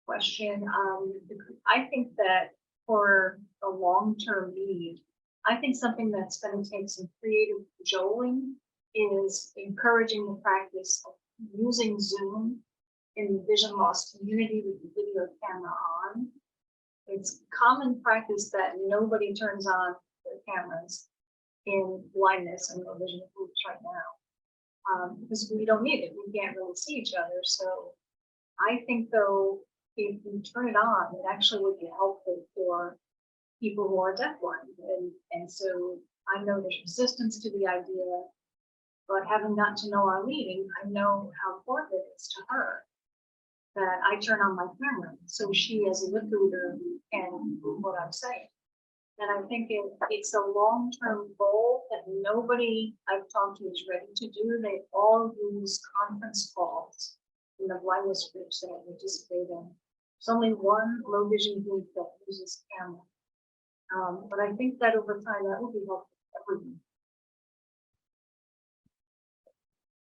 question, I think that for a long-term need, I think something that's going to take some creative cajoling is encouraging the practice of using Zoom in the vision loss community with the video camera on. It's common practice that nobody turns on their cameras in blindness and low vision groups right now, because we don't need it. We can't really see each other. So I think, though, if we turn it on, it actually would be helpful for people who are deafblind. And so I know there's resistance to the idea, but having gotten to know Arlene, I know how important it is to her that I turn on my camera so she, as a lip reader, can do what I'm saying. And I think it's a long-term goal that nobody I've talked to is ready to do. They all use conference calls in the blindness groups that I participate in. There's only one low vision group that uses camera. But I think that over time that will be helpful for everyone.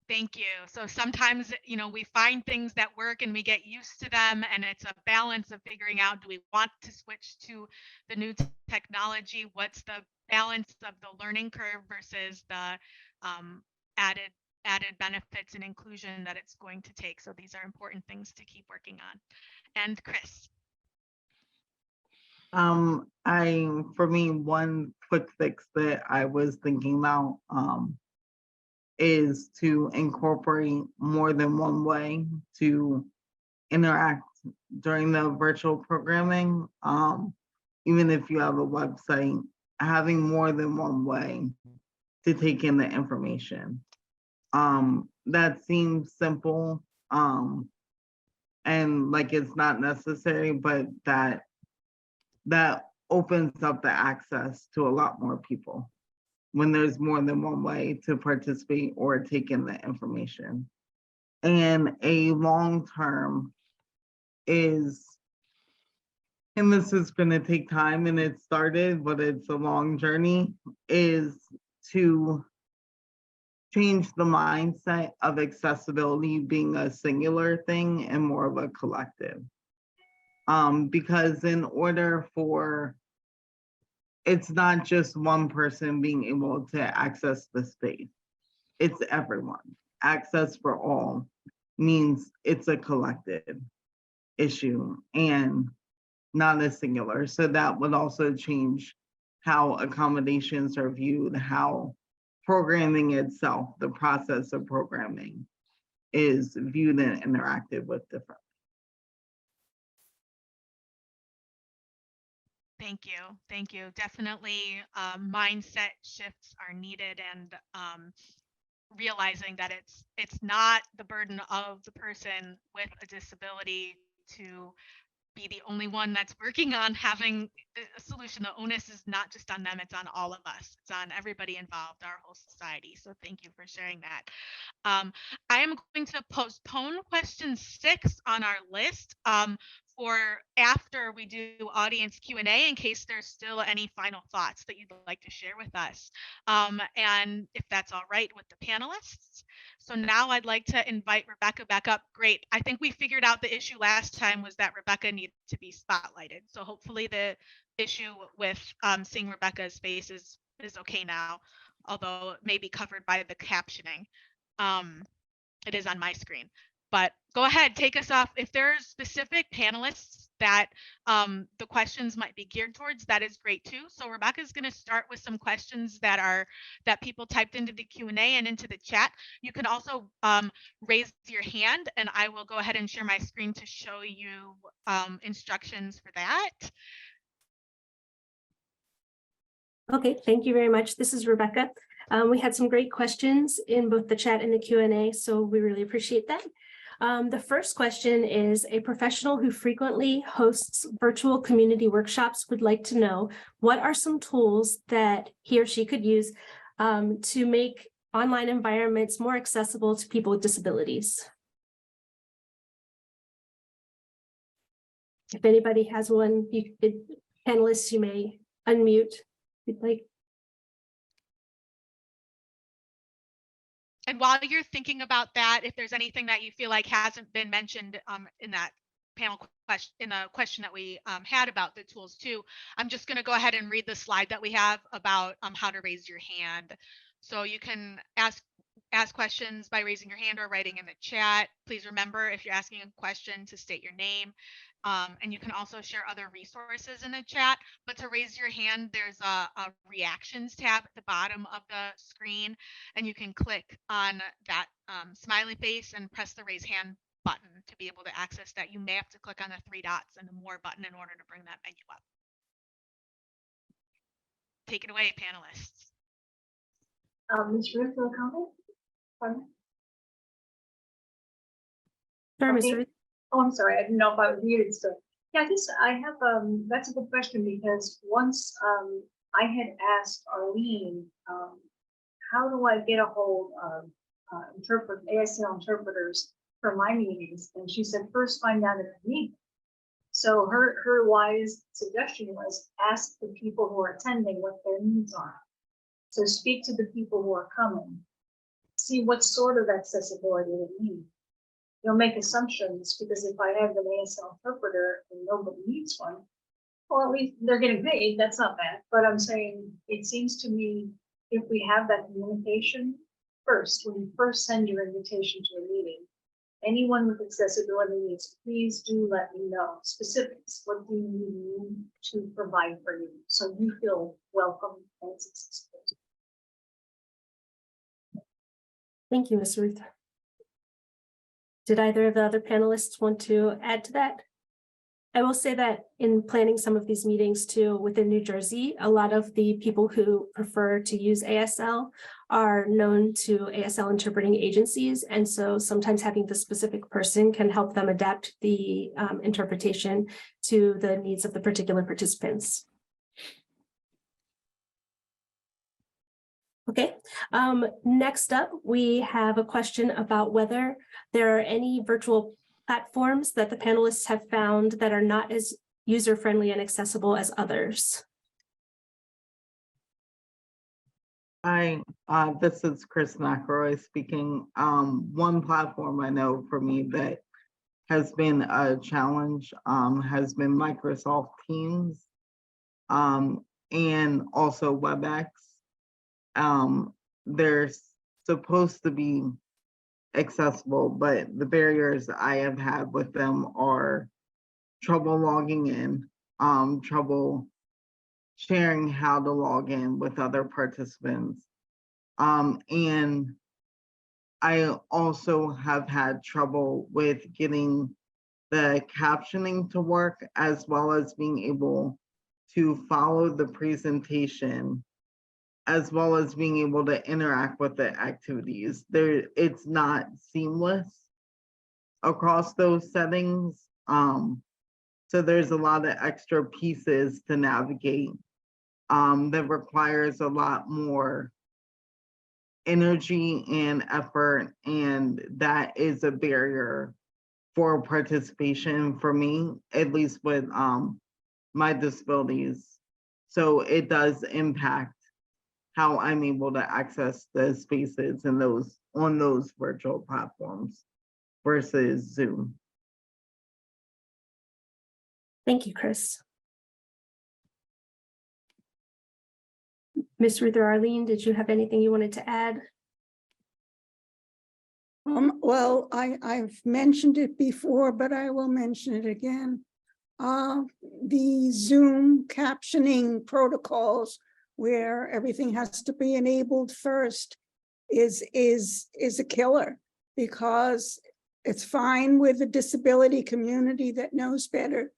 Thank you. So sometimes, we find things that work and we get used to them, and it's a balance of figuring out, do we want to switch to the new technology? What's the balance of the learning curve versus the added benefits and inclusion that it's going to take? So these are important things to keep working on. And Kris. For me, one quick fix that I was thinking about, is to incorporate more than one way to interact during the virtual programming. Even if you have a website, having more than one way to take in the information. That seems simple, and like it's not necessary, but that opens up the access to a lot more people when there's more than one way to participate or take in the information. And a long term is, and this is going to take time and it started, but it's a long journey, is to change the mindset of accessibility being a singular thing and more of a collective. Because in order for, it's not just one person being able to access the space, it's everyone. Access for all means it's a collective issue and not a singular. So that would also change how accommodations are viewed, how programming itself, the process of programming, is viewed and interacted with differently. Thank you. Thank you. Definitely mindset shifts are needed, and realizing that it's not the burden of the person with a disability to be the only one that's working on having a solution. The onus is not just on them, it's on all of us. It's on everybody involved, our whole society. So thank you for sharing that. I am going to postpone question 6 on our list for after we do audience Q&A, in case there's still any final thoughts that you'd like to share with us. And if that's all right with the panelists. So now I'd like to invite Rebecca back up. Great. I think we figured out the issue last time was that Rebecca needed to be spotlighted. So hopefully the issue with seeing Rebecca's face is okay now, although it may be covered by the captioning. It is on my screen, but go ahead, take us off. If there are specific panelists that the questions might be geared towards, that is great too. So Rebecca's going to start with some questions that people typed into the Q&A and into the chat. You can also raise your hand, and I will go ahead and share my screen to show you instructions for that. Okay, thank you very much. This is Rebecca. We had some great questions in both the chat and the Q&A, so we really appreciate that. The first question is, a professional who frequently hosts virtual community workshops would like to know what are some tools that he or she could use to make online environments more accessible to people with disabilities. If anybody has one, panelists, you may unmute if you'd like. And while you're thinking about that, if there's anything that you feel like hasn't been mentioned in that panel question, in the question that we had about the tools too, I'm just going to go ahead and read the slide that we have about how to raise your hand. So you can ask ask questions by raising your hand or writing in the chat. Please remember, if you're asking a question, to state your name. And you can also share other resources in the chat. But to raise your hand, there's a reactions tab at the bottom of the screen, and you can click on that smiley face and press the raise hand button to be able to access that. You may have to click on the 3 dots and the more button in order to bring that menu up. Take it away, panelists. Ms. Ruth, will comment? Pardon? Sure, Ms. Okay. Ruth. Oh, I'm sorry. I didn't know if I was muted still. Yeah, I guess I have, that's a good question, because once I had asked Arlene, how do I get a hold of ASL interpreters for my meetings? And she said, first find out if I need them. So her wise suggestion was ask the people who are attending what their needs are. So speak to the people who are coming, see what sort of accessibility they need. You'll make assumptions, because if I have an ASL interpreter and nobody needs one, well, at least they're getting paid. That's not bad. But I'm saying, it seems to me, if we have that communication first, when you first send your invitation to a meeting, anyone with accessibility needs, please do let me know specifics. What do you need me to provide for you, so you feel welcome and successful? Thank you, Ms. Ruth. Did either of the other panelists want to add to that? I will say that in planning some of these meetings too, within New Jersey, a lot of the people who prefer to use ASL are known to ASL interpreting agencies. And so sometimes having the specific person can help them adapt the interpretation to the needs of the particular participants. Okay, next up, we have a question about whether there are any virtual platforms that the panelists have found that are not as user-friendly and accessible as others. This is Kris McElroy speaking. One platform I know for me that has been a challenge has been Microsoft Teams and also WebEx. They're supposed to be accessible, but the barriers I have had with them are trouble logging in, trouble sharing how to log in with other participants. And I also have had trouble with getting the captioning to work, as well as being able to follow the presentation, as well as being able to interact with the activities. It's not seamless across those settings. So there's a lot of extra pieces to navigate that requires a lot more energy and effort, and that is a barrier for participation for me, at least with my disabilities. So it does impact how I'm able to access the spaces and on those virtual platforms versus Zoom. Thank you, Kris. Ms. Ruth or Arlene, did you have anything you wanted to add? Well, I've mentioned it before, but I will mention it again. The Zoom captioning protocols, where everything has to be enabled first, is a killer, because it's fine with the disability community that knows better,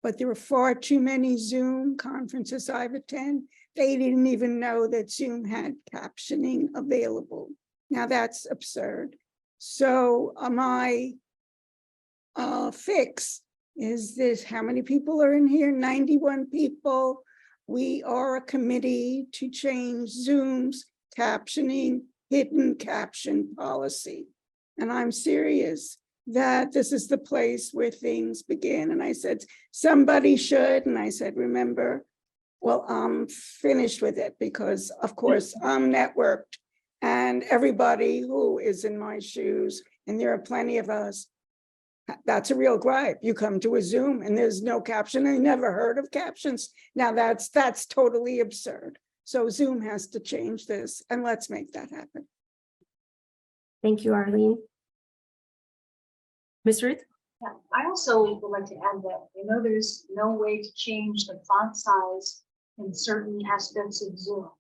but there are far too many Zoom conferences I've attended. They didn't even know that Zoom had captioning available. Now that's absurd. So my fix is this: how many people are in here? 91 people. We are a committee to change Zoom's captioning, hidden caption policy. And I'm serious that this is the place where things begin. And I said, somebody should. And I said, remember, well, I'm finished with it, because of course I'm networked, and everybody who is in my shoes, and there are plenty of us, that's a real gripe. You come to a Zoom and there's no caption. I never heard of captions. Now that's totally absurd. So Zoom has to change this, and let's make that happen. Thank you, Arlene. Ms. Ruth? Yeah, I also would like to add that I know there's no way to change the font size in certain aspects of Zoom.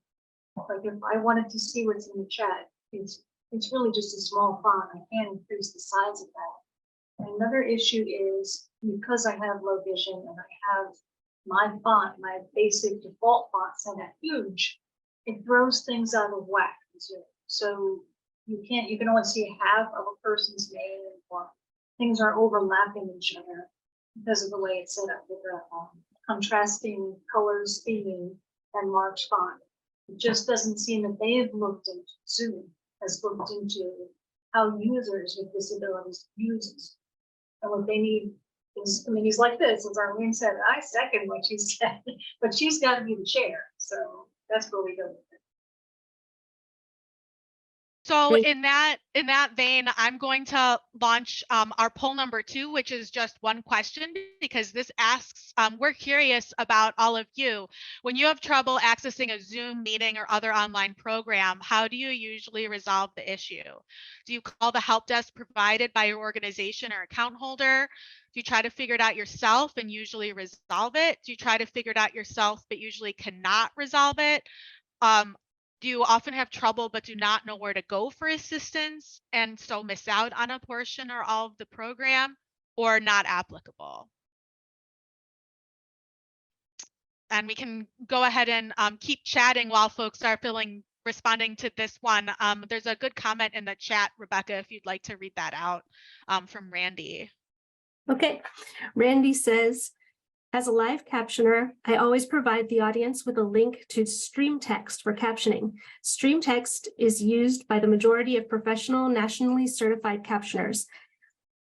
Like if I wanted to see what's in the chat, it's really just a small font. I can't increase the size of that. And another issue is because I have low vision and I have my font, my basic default font set at huge, it throws things out of whack in Zoom. So you can only see half of a person's name, or things are overlapping each other because of the way it's set up with the contrasting colors, theming, and large font. It just doesn't seem that they have looked into Zoom, has looked into how users with disabilities use it. And what they need is committees like this, as Arlene said. I second what she said, but she's got to be the chair. So that's where we go with it. So in that vein, I'm going to launch our poll number 2, which is just one question, because this asks, we're curious about all of you. When you have trouble accessing a Zoom meeting or other online program, how do you usually resolve the issue? Do you call the help desk provided by your organization or account holder? Do you try to figure it out yourself and usually resolve it? Do you try to figure it out yourself but usually cannot resolve it? Do you often have trouble but do not know where to go for assistance and so miss out on a portion or all of the program, or not applicable? And we can go ahead and keep chatting while folks are responding to this one. There's a good comment in the chat, Rebecca, if you'd like to read that out from Randy. Okay, Randy says, as a live captioner, I always provide the audience with a link to stream text for captioning. Stream text is used by the majority of professional, nationally certified captioners.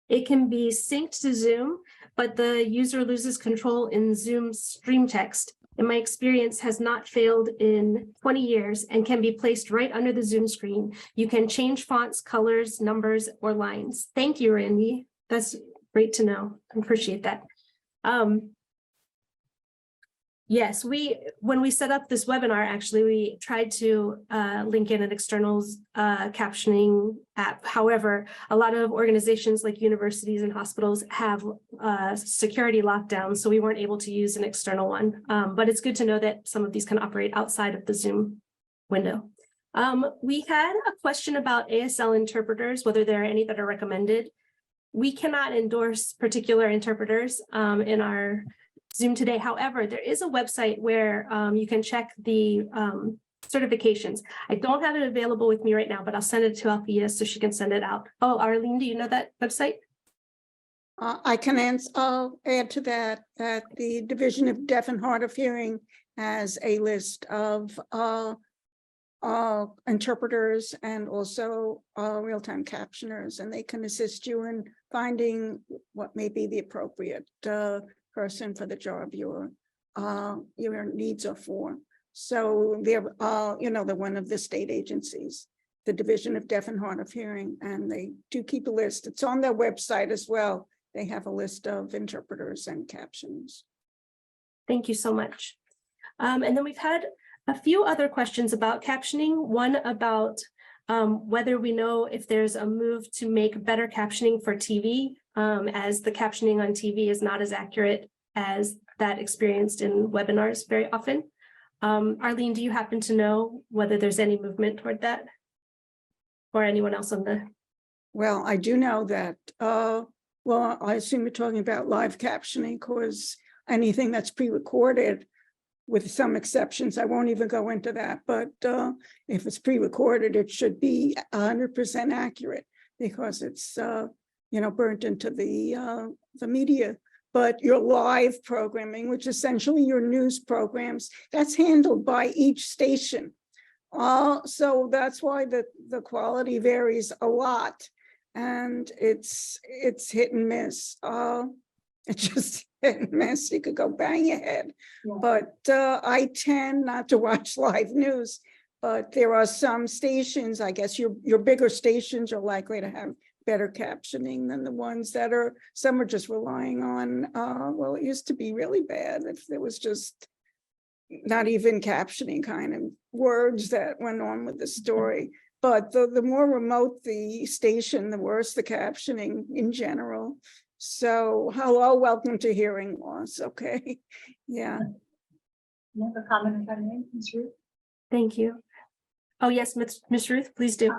It can be synced to Zoom, but the user loses control in Zoom's stream text. In my experience, has not failed in 20 years and can be placed right under the Zoom screen. You can change fonts, colors, numbers, or lines. Thank you, Randy. That's great to know. I appreciate that. Yes, when we set up this webinar, actually, we tried to link in an external captioning app. However, a lot of organizations like universities and hospitals have security lockdowns, so we weren't able to use an external one. But it's good to know that some of these can operate outside of the Zoom window. We had a question about ASL interpreters, whether there are any that are recommended. We cannot endorse particular interpreters in our Zoom today. However, there is a website where you can check the certifications. I don't have it available with me right now, but I'll send it to Althea so she can send it out. Oh, Arlene, do you know that website? I can add to that the Division of Deaf and Hard of Hearing has a list of interpreters and also real-time captioners, and they can assist you in finding what may be the appropriate person for the job your needs are for. So they're they're one of the state agencies, the Division of Deaf and Hard of Hearing, and they do keep a list. It's on their website as well. They have a list of interpreters and captions. Thank you so much. And then we've had a few other questions about captioning. One about whether we know if there's a move to make better captioning for TV, as the captioning on TV is not as accurate as that experienced in webinars very often. Arlene, do you happen to know whether there's any movement toward that? Or anyone else on the? Well, I do know that, well, I assume you're talking about live captioning, because anything that's pre-recorded, with some exceptions, I won't even go into that, but if it's pre-recorded, it should be 100% accurate, because it's burnt into the media. But your live programming, which essentially your news programs, that's handled by each station. So that's why the quality varies a lot, and it's hit and miss. It's just hit and miss. You could go bang your head. Yeah. But I tend not to watch live news, but there are some stations, I guess your bigger stations are likely to have better captioning than the ones that are, some are just relying on, well, it used to be really bad if there was just not even captioning kind of words that went on with the story. But the more remote the station, the worse the captioning in general. So hello, welcome to hearing loss. Okay, yeah. You have a comment, if I may, Ms. Ruth? Thank you. Oh, yes, Ms. Ruth, please do.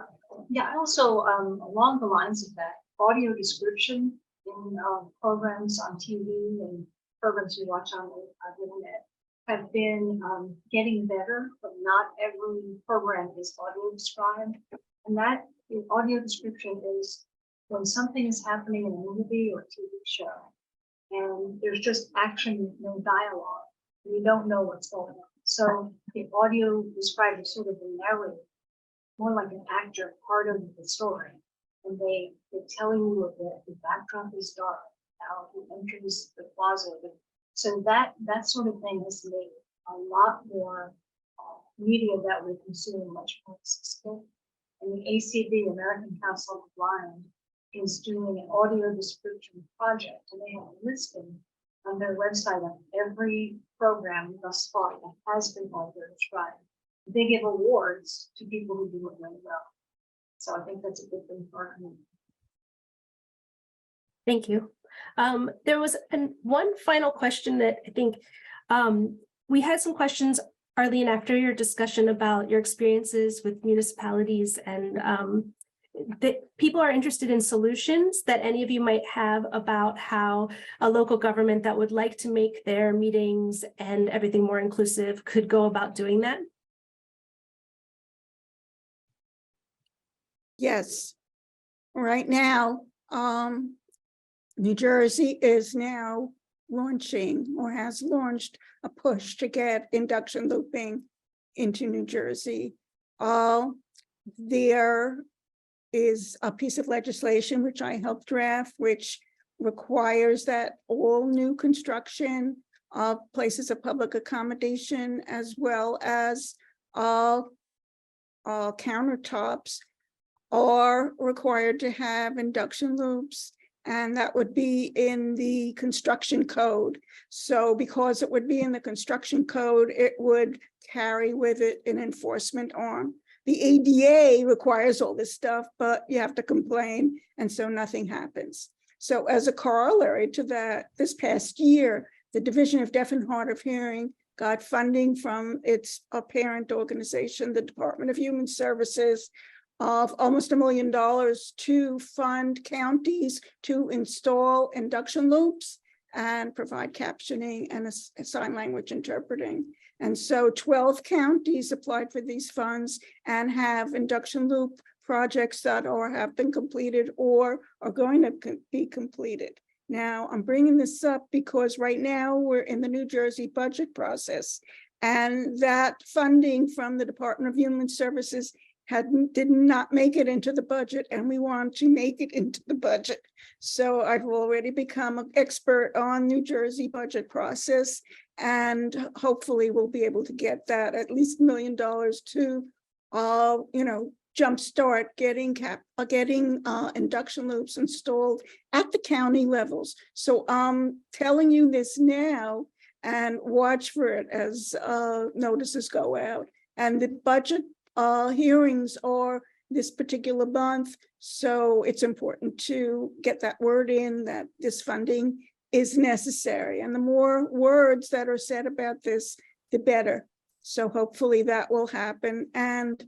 Yeah, I also, along the lines of that, audio description in programs on TV and programs we watch on the internet have been getting better, but not every program is audio described. And that audio description is when something is happening in a movie or TV show, and there's just action, no dialogue, and you don't know what's going on. So the audio described is sort of the narrator, more like an actor, part of the story. And they tell you that the backdrop is dark, how he enters the closet. So that sort of thing has made a lot more media that we consume much more accessible. And the ACB, American Council of the Blind, is doing an audio description project, and they have a listing on their website of every program thus far that has been audio described. They give awards to people who do it really well. So I think that's a good thing for our community. Thank you. There was one final question that I think we had some questions, Arlene, after your discussion about your experiences with municipalities, and that people are interested in solutions that any of you might have about how a local government that would like to make their meetings and everything more inclusive could go about doing that. Yes. Right now, New Jersey is now launching or has launched a push to get induction looping into New Jersey. There is a piece of legislation which I helped draft, which requires that all new construction of places of public accommodation, as well as countertops, are required to have induction loops, and that would be in the construction code. So because it would be in the construction code, it would carry with it an enforcement arm. The ADA requires all this stuff, but you have to complain, and so nothing happens. So as a corollary to that, this past year, the Division of Deaf and Hard of Hearing got funding from its parent organization, the Department of Human Services, of almost $1 million to fund counties to install induction loops and provide captioning and a sign language interpreting. And so 12 counties applied for these funds and have induction loop projects that have been completed or are going to be completed. Now, I'm bringing this up because right now we're in the New Jersey budget process, and that funding from the Department of Human Services did not make it into the budget, and we want to make it into the budget. So I've already become an expert on New Jersey budget process, and hopefully we'll be able to get that at least $1 million to, jumpstart getting induction loops installed at the county levels. So I'm telling you this now, and watch for it as notices go out. And the budget hearings are this particular month, so it's important to get that word in that this funding is necessary, and the more words that are said about this, the better. So hopefully that will happen, and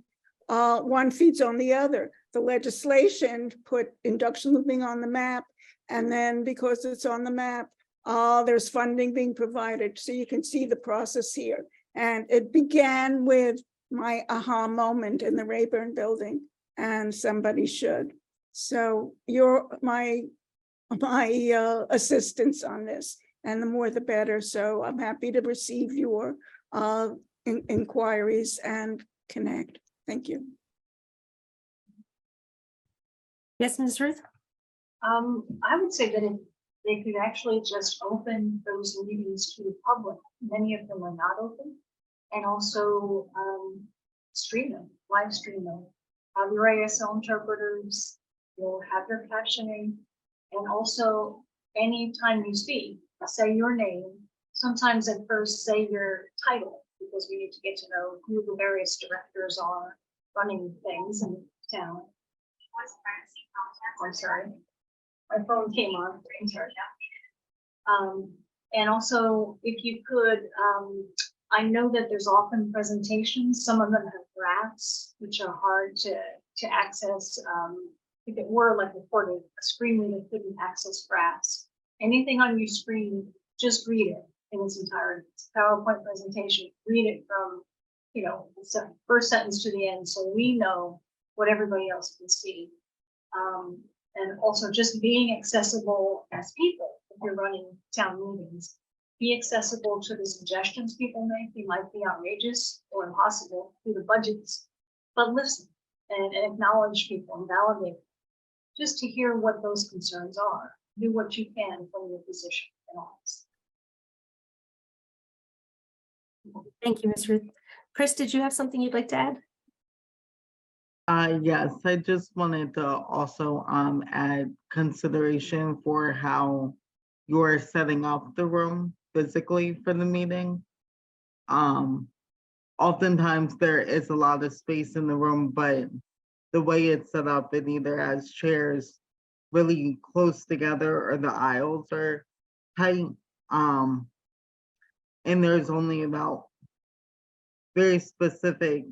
one feeds on the other. The legislation put induction looping on the map, and then because it's on the map, there's funding being provided, so you can see the process here. And it began with my aha moment in the Rayburn building, and somebody should. So you're my assistance on this, and the more the better. So I'm happy to receive your inquiries and connect. Thank you. Yes, Ms. Ruth? I would say that if they could actually just open those meetings to the public, many of them are not open, and also stream them, live stream them. Have your ASL interpreters, you'll have your captioning, and also anytime you speak, say your name. Sometimes at first say your title, because we need to get to know who the various directors are running things in town. I'm sorry. My phone came on. I'm sorry. And also, if you could, I know that there's often presentations. Some of them have graphs, which are hard to access. If it were like recorded, a screen reader couldn't access graphs. Anything on your screen, just read it in its entirety. It's a PowerPoint presentation. Read it from, you know, the first sentence to the end, so we know what everybody else can see. And also just being accessible as people. If you're running town meetings, be accessible to the suggestions people make. They might be outrageous or impossible through the budgets, but listen and acknowledge people and validate them, just to hear what those concerns are. Do what you can from your position in office. Thank you, Ms. Ruth. Kris, did you have something you'd like to add? Yes, I just wanted to also add consideration for how you're setting up the room physically for the meeting. Oftentimes there is a lot of space in the room, but the way it's set up, it either has chairs really close together or the aisles are tight. And there's only about very specific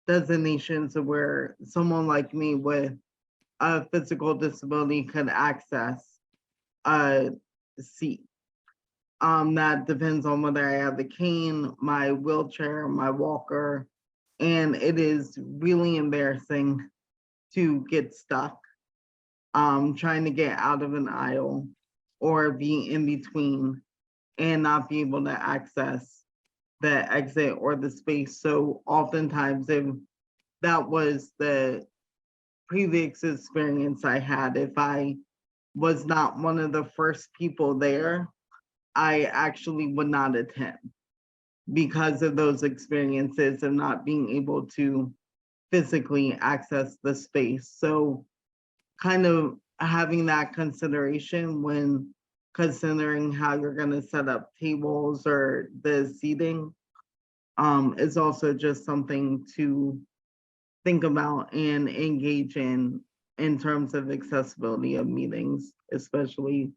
designations of where someone like me with a physical disability could access a seat. That depends on whether I have the cane, my wheelchair, my walker, and it is really embarrassing to get stuck trying to get out of an aisle or be in between and not be able to access the exit or the space. So oftentimes, if that was the previous experience I had, if I was not one of the first people there, I actually would not attend because of those experiences of not being able to physically access the space. So kind of having that consideration when considering how you're going to set up tables or the seating is also just something to think about and engage in terms of accessibility of meetings, especially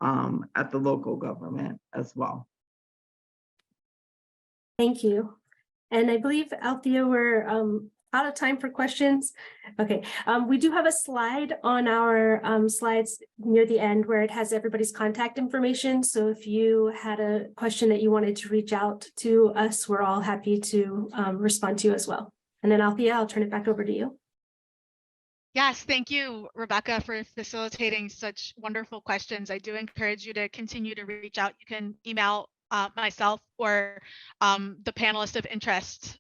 at the local government as well. Thank you. And I believe, Althea, we're out of time for questions. Okay, we do have a slide on our slides near the end where it has everybody's contact information. So if you had a question that you wanted to reach out to us, we're all happy to respond to you as well. And then Althea, I'll turn it back over to you. Yes, thank you, Rebecca, for facilitating such wonderful questions. I do encourage you to continue to reach out. You can email myself or the panelist of interest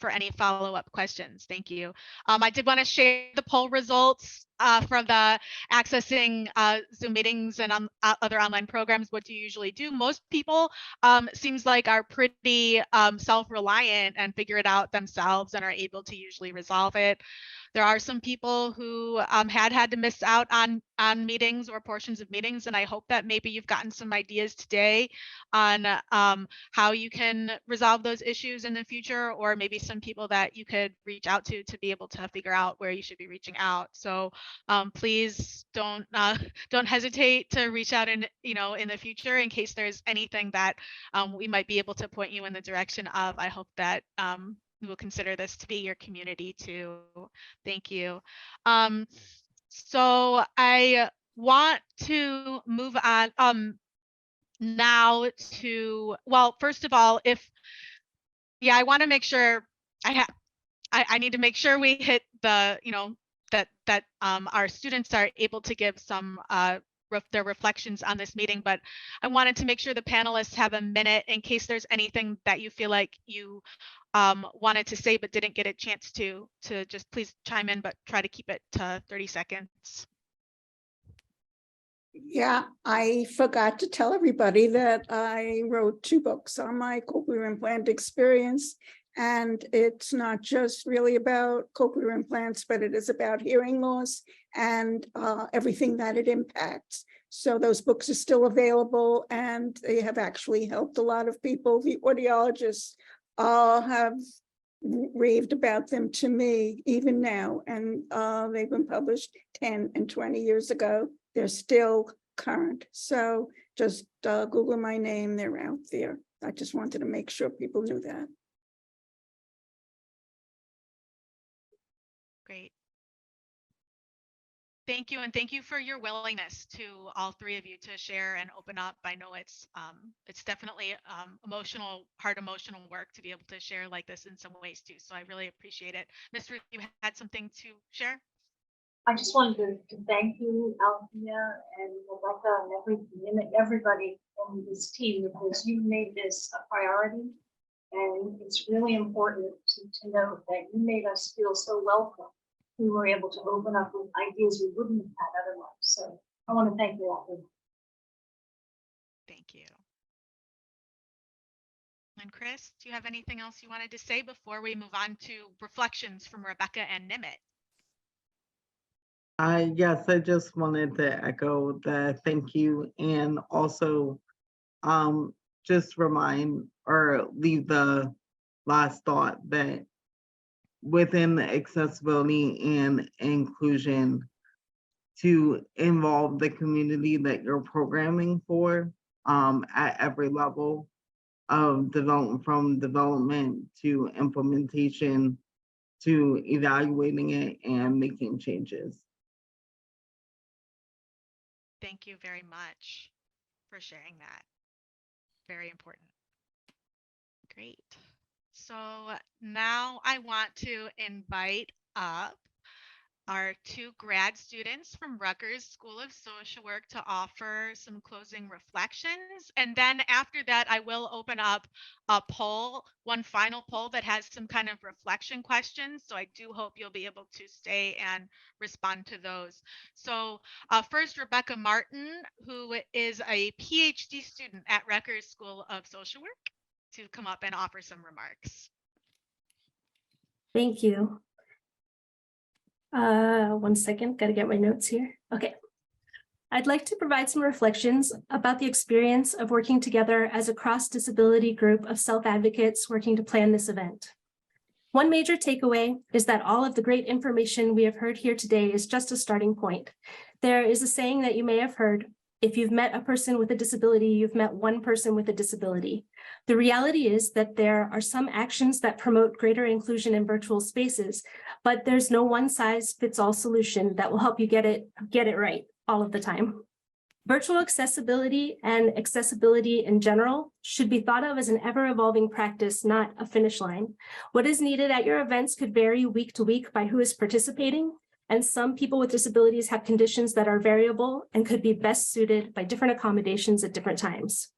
for any follow-up questions. Thank you. I did want to share the poll results from the accessing Zoom meetings and other online programs. What do you usually do? Most people seems like are pretty self-reliant and figure it out themselves and are able to usually resolve it. There are some people who had to miss out on meetings or portions of meetings, and I hope that maybe you've gotten some ideas today on how you can resolve those issues in the future, or maybe some people that you could reach out to be able to figure out where you should be reaching out. So please don't hesitate to reach out in the future in case there's anything that we might be able to point you in the direction of. I hope that we will consider this to be your community too. Thank you. So I want to move on now to, well, first of all, I want to make sure I need to make sure we hit the, that our students are able to give some their reflections on this meeting, but I wanted to make sure the panelists have a minute in case there's anything that you feel like you wanted to say but didn't get a chance to just please chime in, but try to keep it to 30 seconds. Yeah, I forgot to tell everybody that I wrote 2 books on my cochlear implant experience. And it's not just really about cochlear implants, but it is about hearing loss and everything that it impacts. So those books are still available and they have actually helped a lot of people. The audiologists have raved about them to me even now. And they've been published 10 and 20 years ago. They're still current. So just Google my name, they're out there. I just wanted to make sure people knew that. Great. Thank you, and thank you for your willingness to all three of you to share and open up. I know it's definitely hard emotional work to be able to share like this in some ways too. So I really appreciate it. Ms. Ruth, you had something to share? I just wanted to thank you, Althea and Rebecca, and everybody in this team, because you made this a priority. And it's really important to note that you made us feel so welcome. We were able to open up with ideas we wouldn't have had otherwise. So I want to thank you all. Thank you. And Kris, do you have anything else you wanted to say before we move on to reflections from Rebecca and Nimit? Yes, I just wanted to echo the thank you, and also just remind or leave the last thought that within the accessibility and inclusion, to involve the community that you're programming for at every level of development, from development to implementation to evaluating it and making changes. Thank you very much for sharing that. Very important. Great. So now I want to invite up our two grad students from Rutgers School of Social Work to offer some closing reflections. And then after that, I will open up a poll, one final poll that has some kind of reflection questions. So I do hope you'll be able to stay and respond to those. So first, Rebecca Martin, who is a PhD student at Rutgers School of Social Work, to come up and offer some remarks. Thank you. 1 second, gotta get my notes here. Okay. I'd like to provide some reflections about the experience of working together as a cross-disability group of self-advocates working to plan this event. One major takeaway is that all of the great information we have heard here today is just a starting point. There is a saying that you may have heard: if you've met a person with a disability, you've met one person with a disability. The reality is that there are some actions that promote greater inclusion in virtual spaces, but there's no one-size-fits-all solution that will help you get it right all of the time. Virtual accessibility and accessibility in general should be thought of as an ever-evolving practice, not a finish line. What is needed at your events could vary week to week by who is participating, and some people with disabilities have conditions that are variable and could be best suited by different accommodations at different times.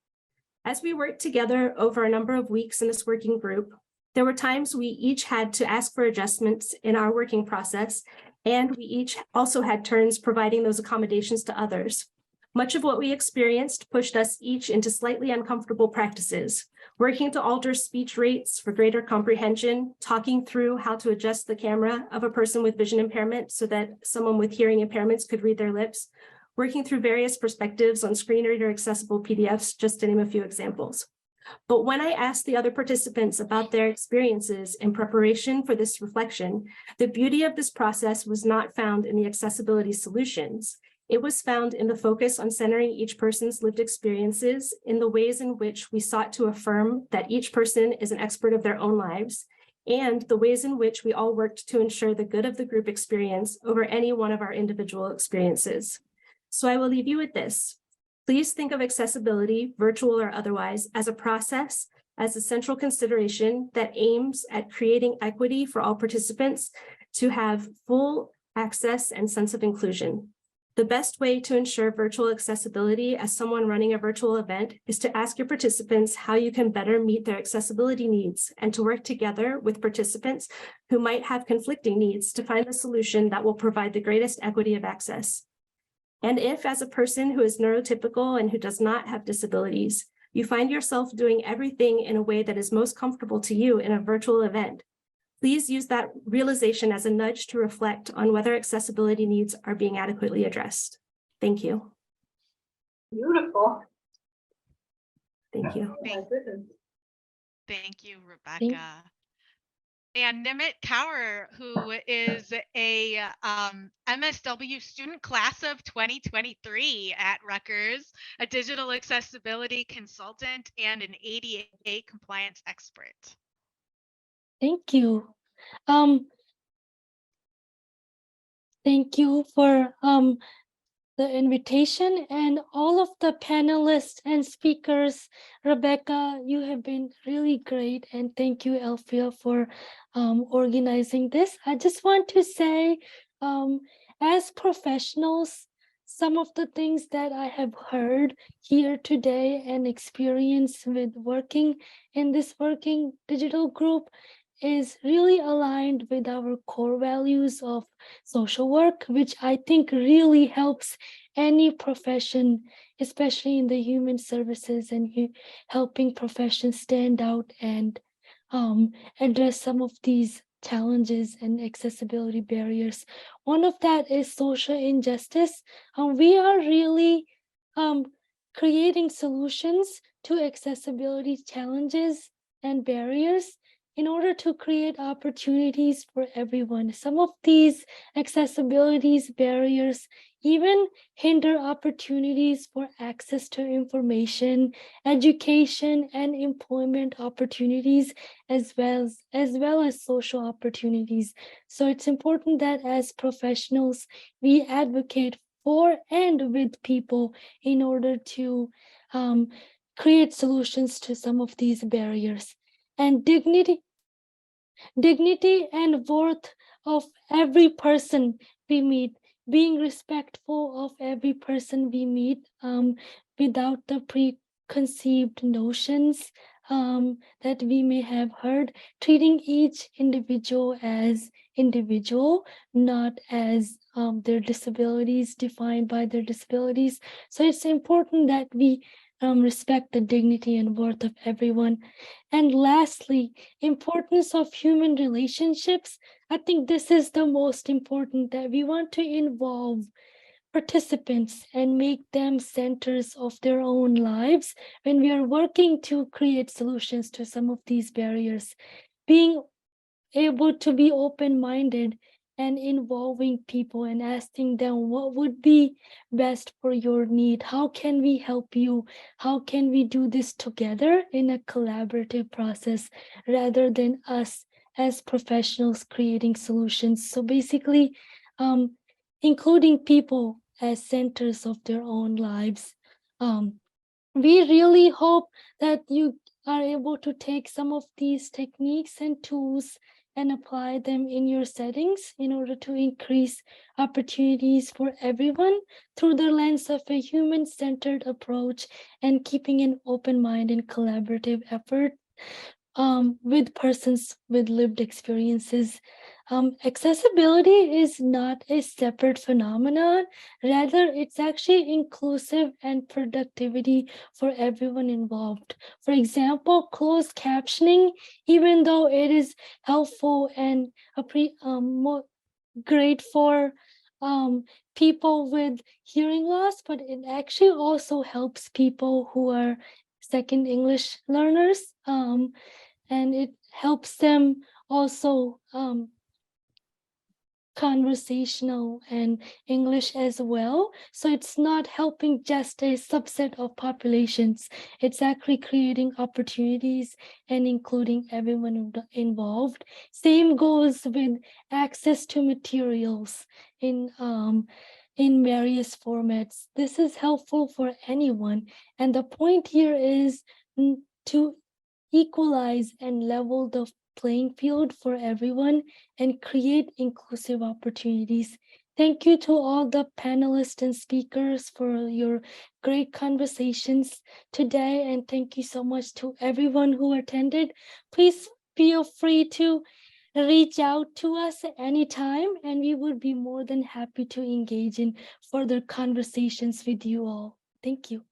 As we worked together over a number of weeks in this working group, there were times we each had to ask for adjustments in our working process, and we each also had turns providing those accommodations to others. Much of what we experienced pushed us each into slightly uncomfortable practices, working to alter speech rates for greater comprehension, talking through how to adjust the camera of a person with vision impairment so that someone with hearing impairments could read their lips, working through various perspectives on screen reader accessible PDFs, just to name a few examples. But when I asked the other participants about their experiences in preparation for this reflection, the beauty of this process was not found in the accessibility solutions. It was found in the focus on centering each person's lived experiences, in the ways in which we sought to affirm that each person is an expert of their own lives, and the ways in which we all worked to ensure the good of the group experience over any one of our individual experiences. So I will leave you with this. Please think of accessibility, virtual or otherwise, as a process, as a central consideration that aims at creating equity for all participants to have full access and sense of inclusion. The best way to ensure virtual accessibility as someone running a virtual event is to ask your participants how you can better meet their accessibility needs, and to work together with participants who might have conflicting needs to find the solution that will provide the greatest equity of access. And if, as a person who is neurotypical and who does not have disabilities, you find yourself doing everything in a way that is most comfortable to you in a virtual event, please use that realization as a nudge to reflect on whether accessibility needs are being adequately addressed. Thank you. Beautiful. Thank you. Thank you, Rebecca. And Nimit Kaur, who is a MSW student class of 2023 at Rutgers, a digital accessibility consultant and an ADA compliance expert. Thank you. Thank you for the invitation and all of the panelists and speakers. Rebecca, you have been really great, and thank you, Elfia, for organizing this. I just want to say, as professionals, some of the things that I have heard here today and experienced with working in this working digital group is really aligned with our core values of social work, which I think really helps any profession, especially in the human services and helping professions stand out and address some of these challenges and accessibility barriers. One of that is social injustice. We are really creating solutions to accessibility challenges and barriers in order to create opportunities for everyone. Some of these accessibilities barriers even hinder opportunities for access to information, education, and employment opportunities, as well as social opportunities. So it's important that as professionals, we advocate for and with people in order to create solutions to some of these barriers. And dignity and worth of every person we meet, being respectful of every person we meet, without the preconceived notions that we may have heard, treating each individual as individual, not as their disabilities, defined by their disabilities. So it's important that we respect the dignity and worth of everyone. And lastly, importance of human relationships. I think this is the most important, that we want to involve participants and make them centers of their own lives when we are working to create solutions to some of these barriers. Being able to be open-minded and involving people and asking them what would be best for your need. How can we help you? How can we do this together in a collaborative process rather than us as professionals creating solutions? So basically, including people as centers of their own lives. We really hope that you are able to take some of these techniques and tools and apply them in your settings in order to increase opportunities for everyone through the lens of a human-centered approach and keeping an open mind and collaborative effort with persons with lived experiences. Accessibility is not a separate phenomenon. Rather, it's actually inclusive and productivity for everyone involved. For example, closed captioning, even though it is helpful and great for people with hearing loss, but it actually also helps people who are second English learners, and it helps them also conversational and English as well. So it's not helping just a subset of populations. It's actually creating opportunities and including everyone involved. Same goes with access to materials in various formats. This is helpful for anyone. And the point here is to equalize and level the playing field for everyone and create inclusive opportunities. Thank you to all the panelists and speakers for your great conversations today. And thank you so much to everyone who attended. Please feel free to reach out to us at any time, and we would be more than happy to engage in further conversations with you all. Thank you.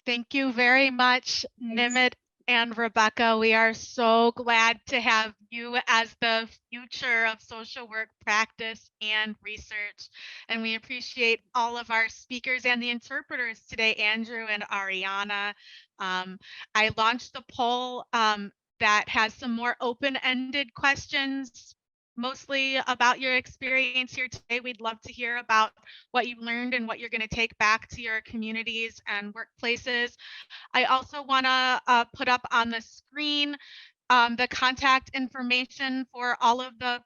Thank you very much, Nimit and Rebecca. We are so glad to have you as the future of social work practice and research. And we appreciate all of our speakers and the interpreters today, Andrew and Ariana. I launched the poll that has some more open-ended questions, mostly about your experience here today. We'd love to hear about what you learned and what you're going to take back to your communities and workplaces. I also want to put up on the screen the contact information for all of the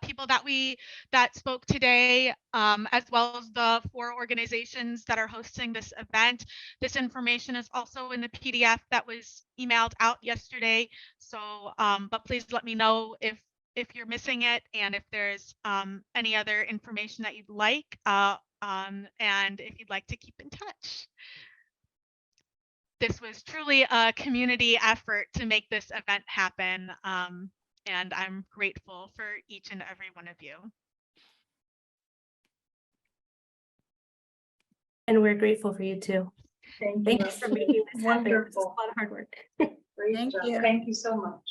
people that spoke today, as well as the 4 organizations that are hosting this event. This information is also in the PDF that was emailed out yesterday. So, but please let me know if you're missing it and if there's any other information that you'd like, and if you'd like to keep in touch. This was truly a community effort to make this event happen, and I'm grateful for each and every one of you. And we're grateful for you too. Thank Thank you. you for making this happen. It's a Wonderful. lot of hard work. Great Thank job. you. Thank you so much.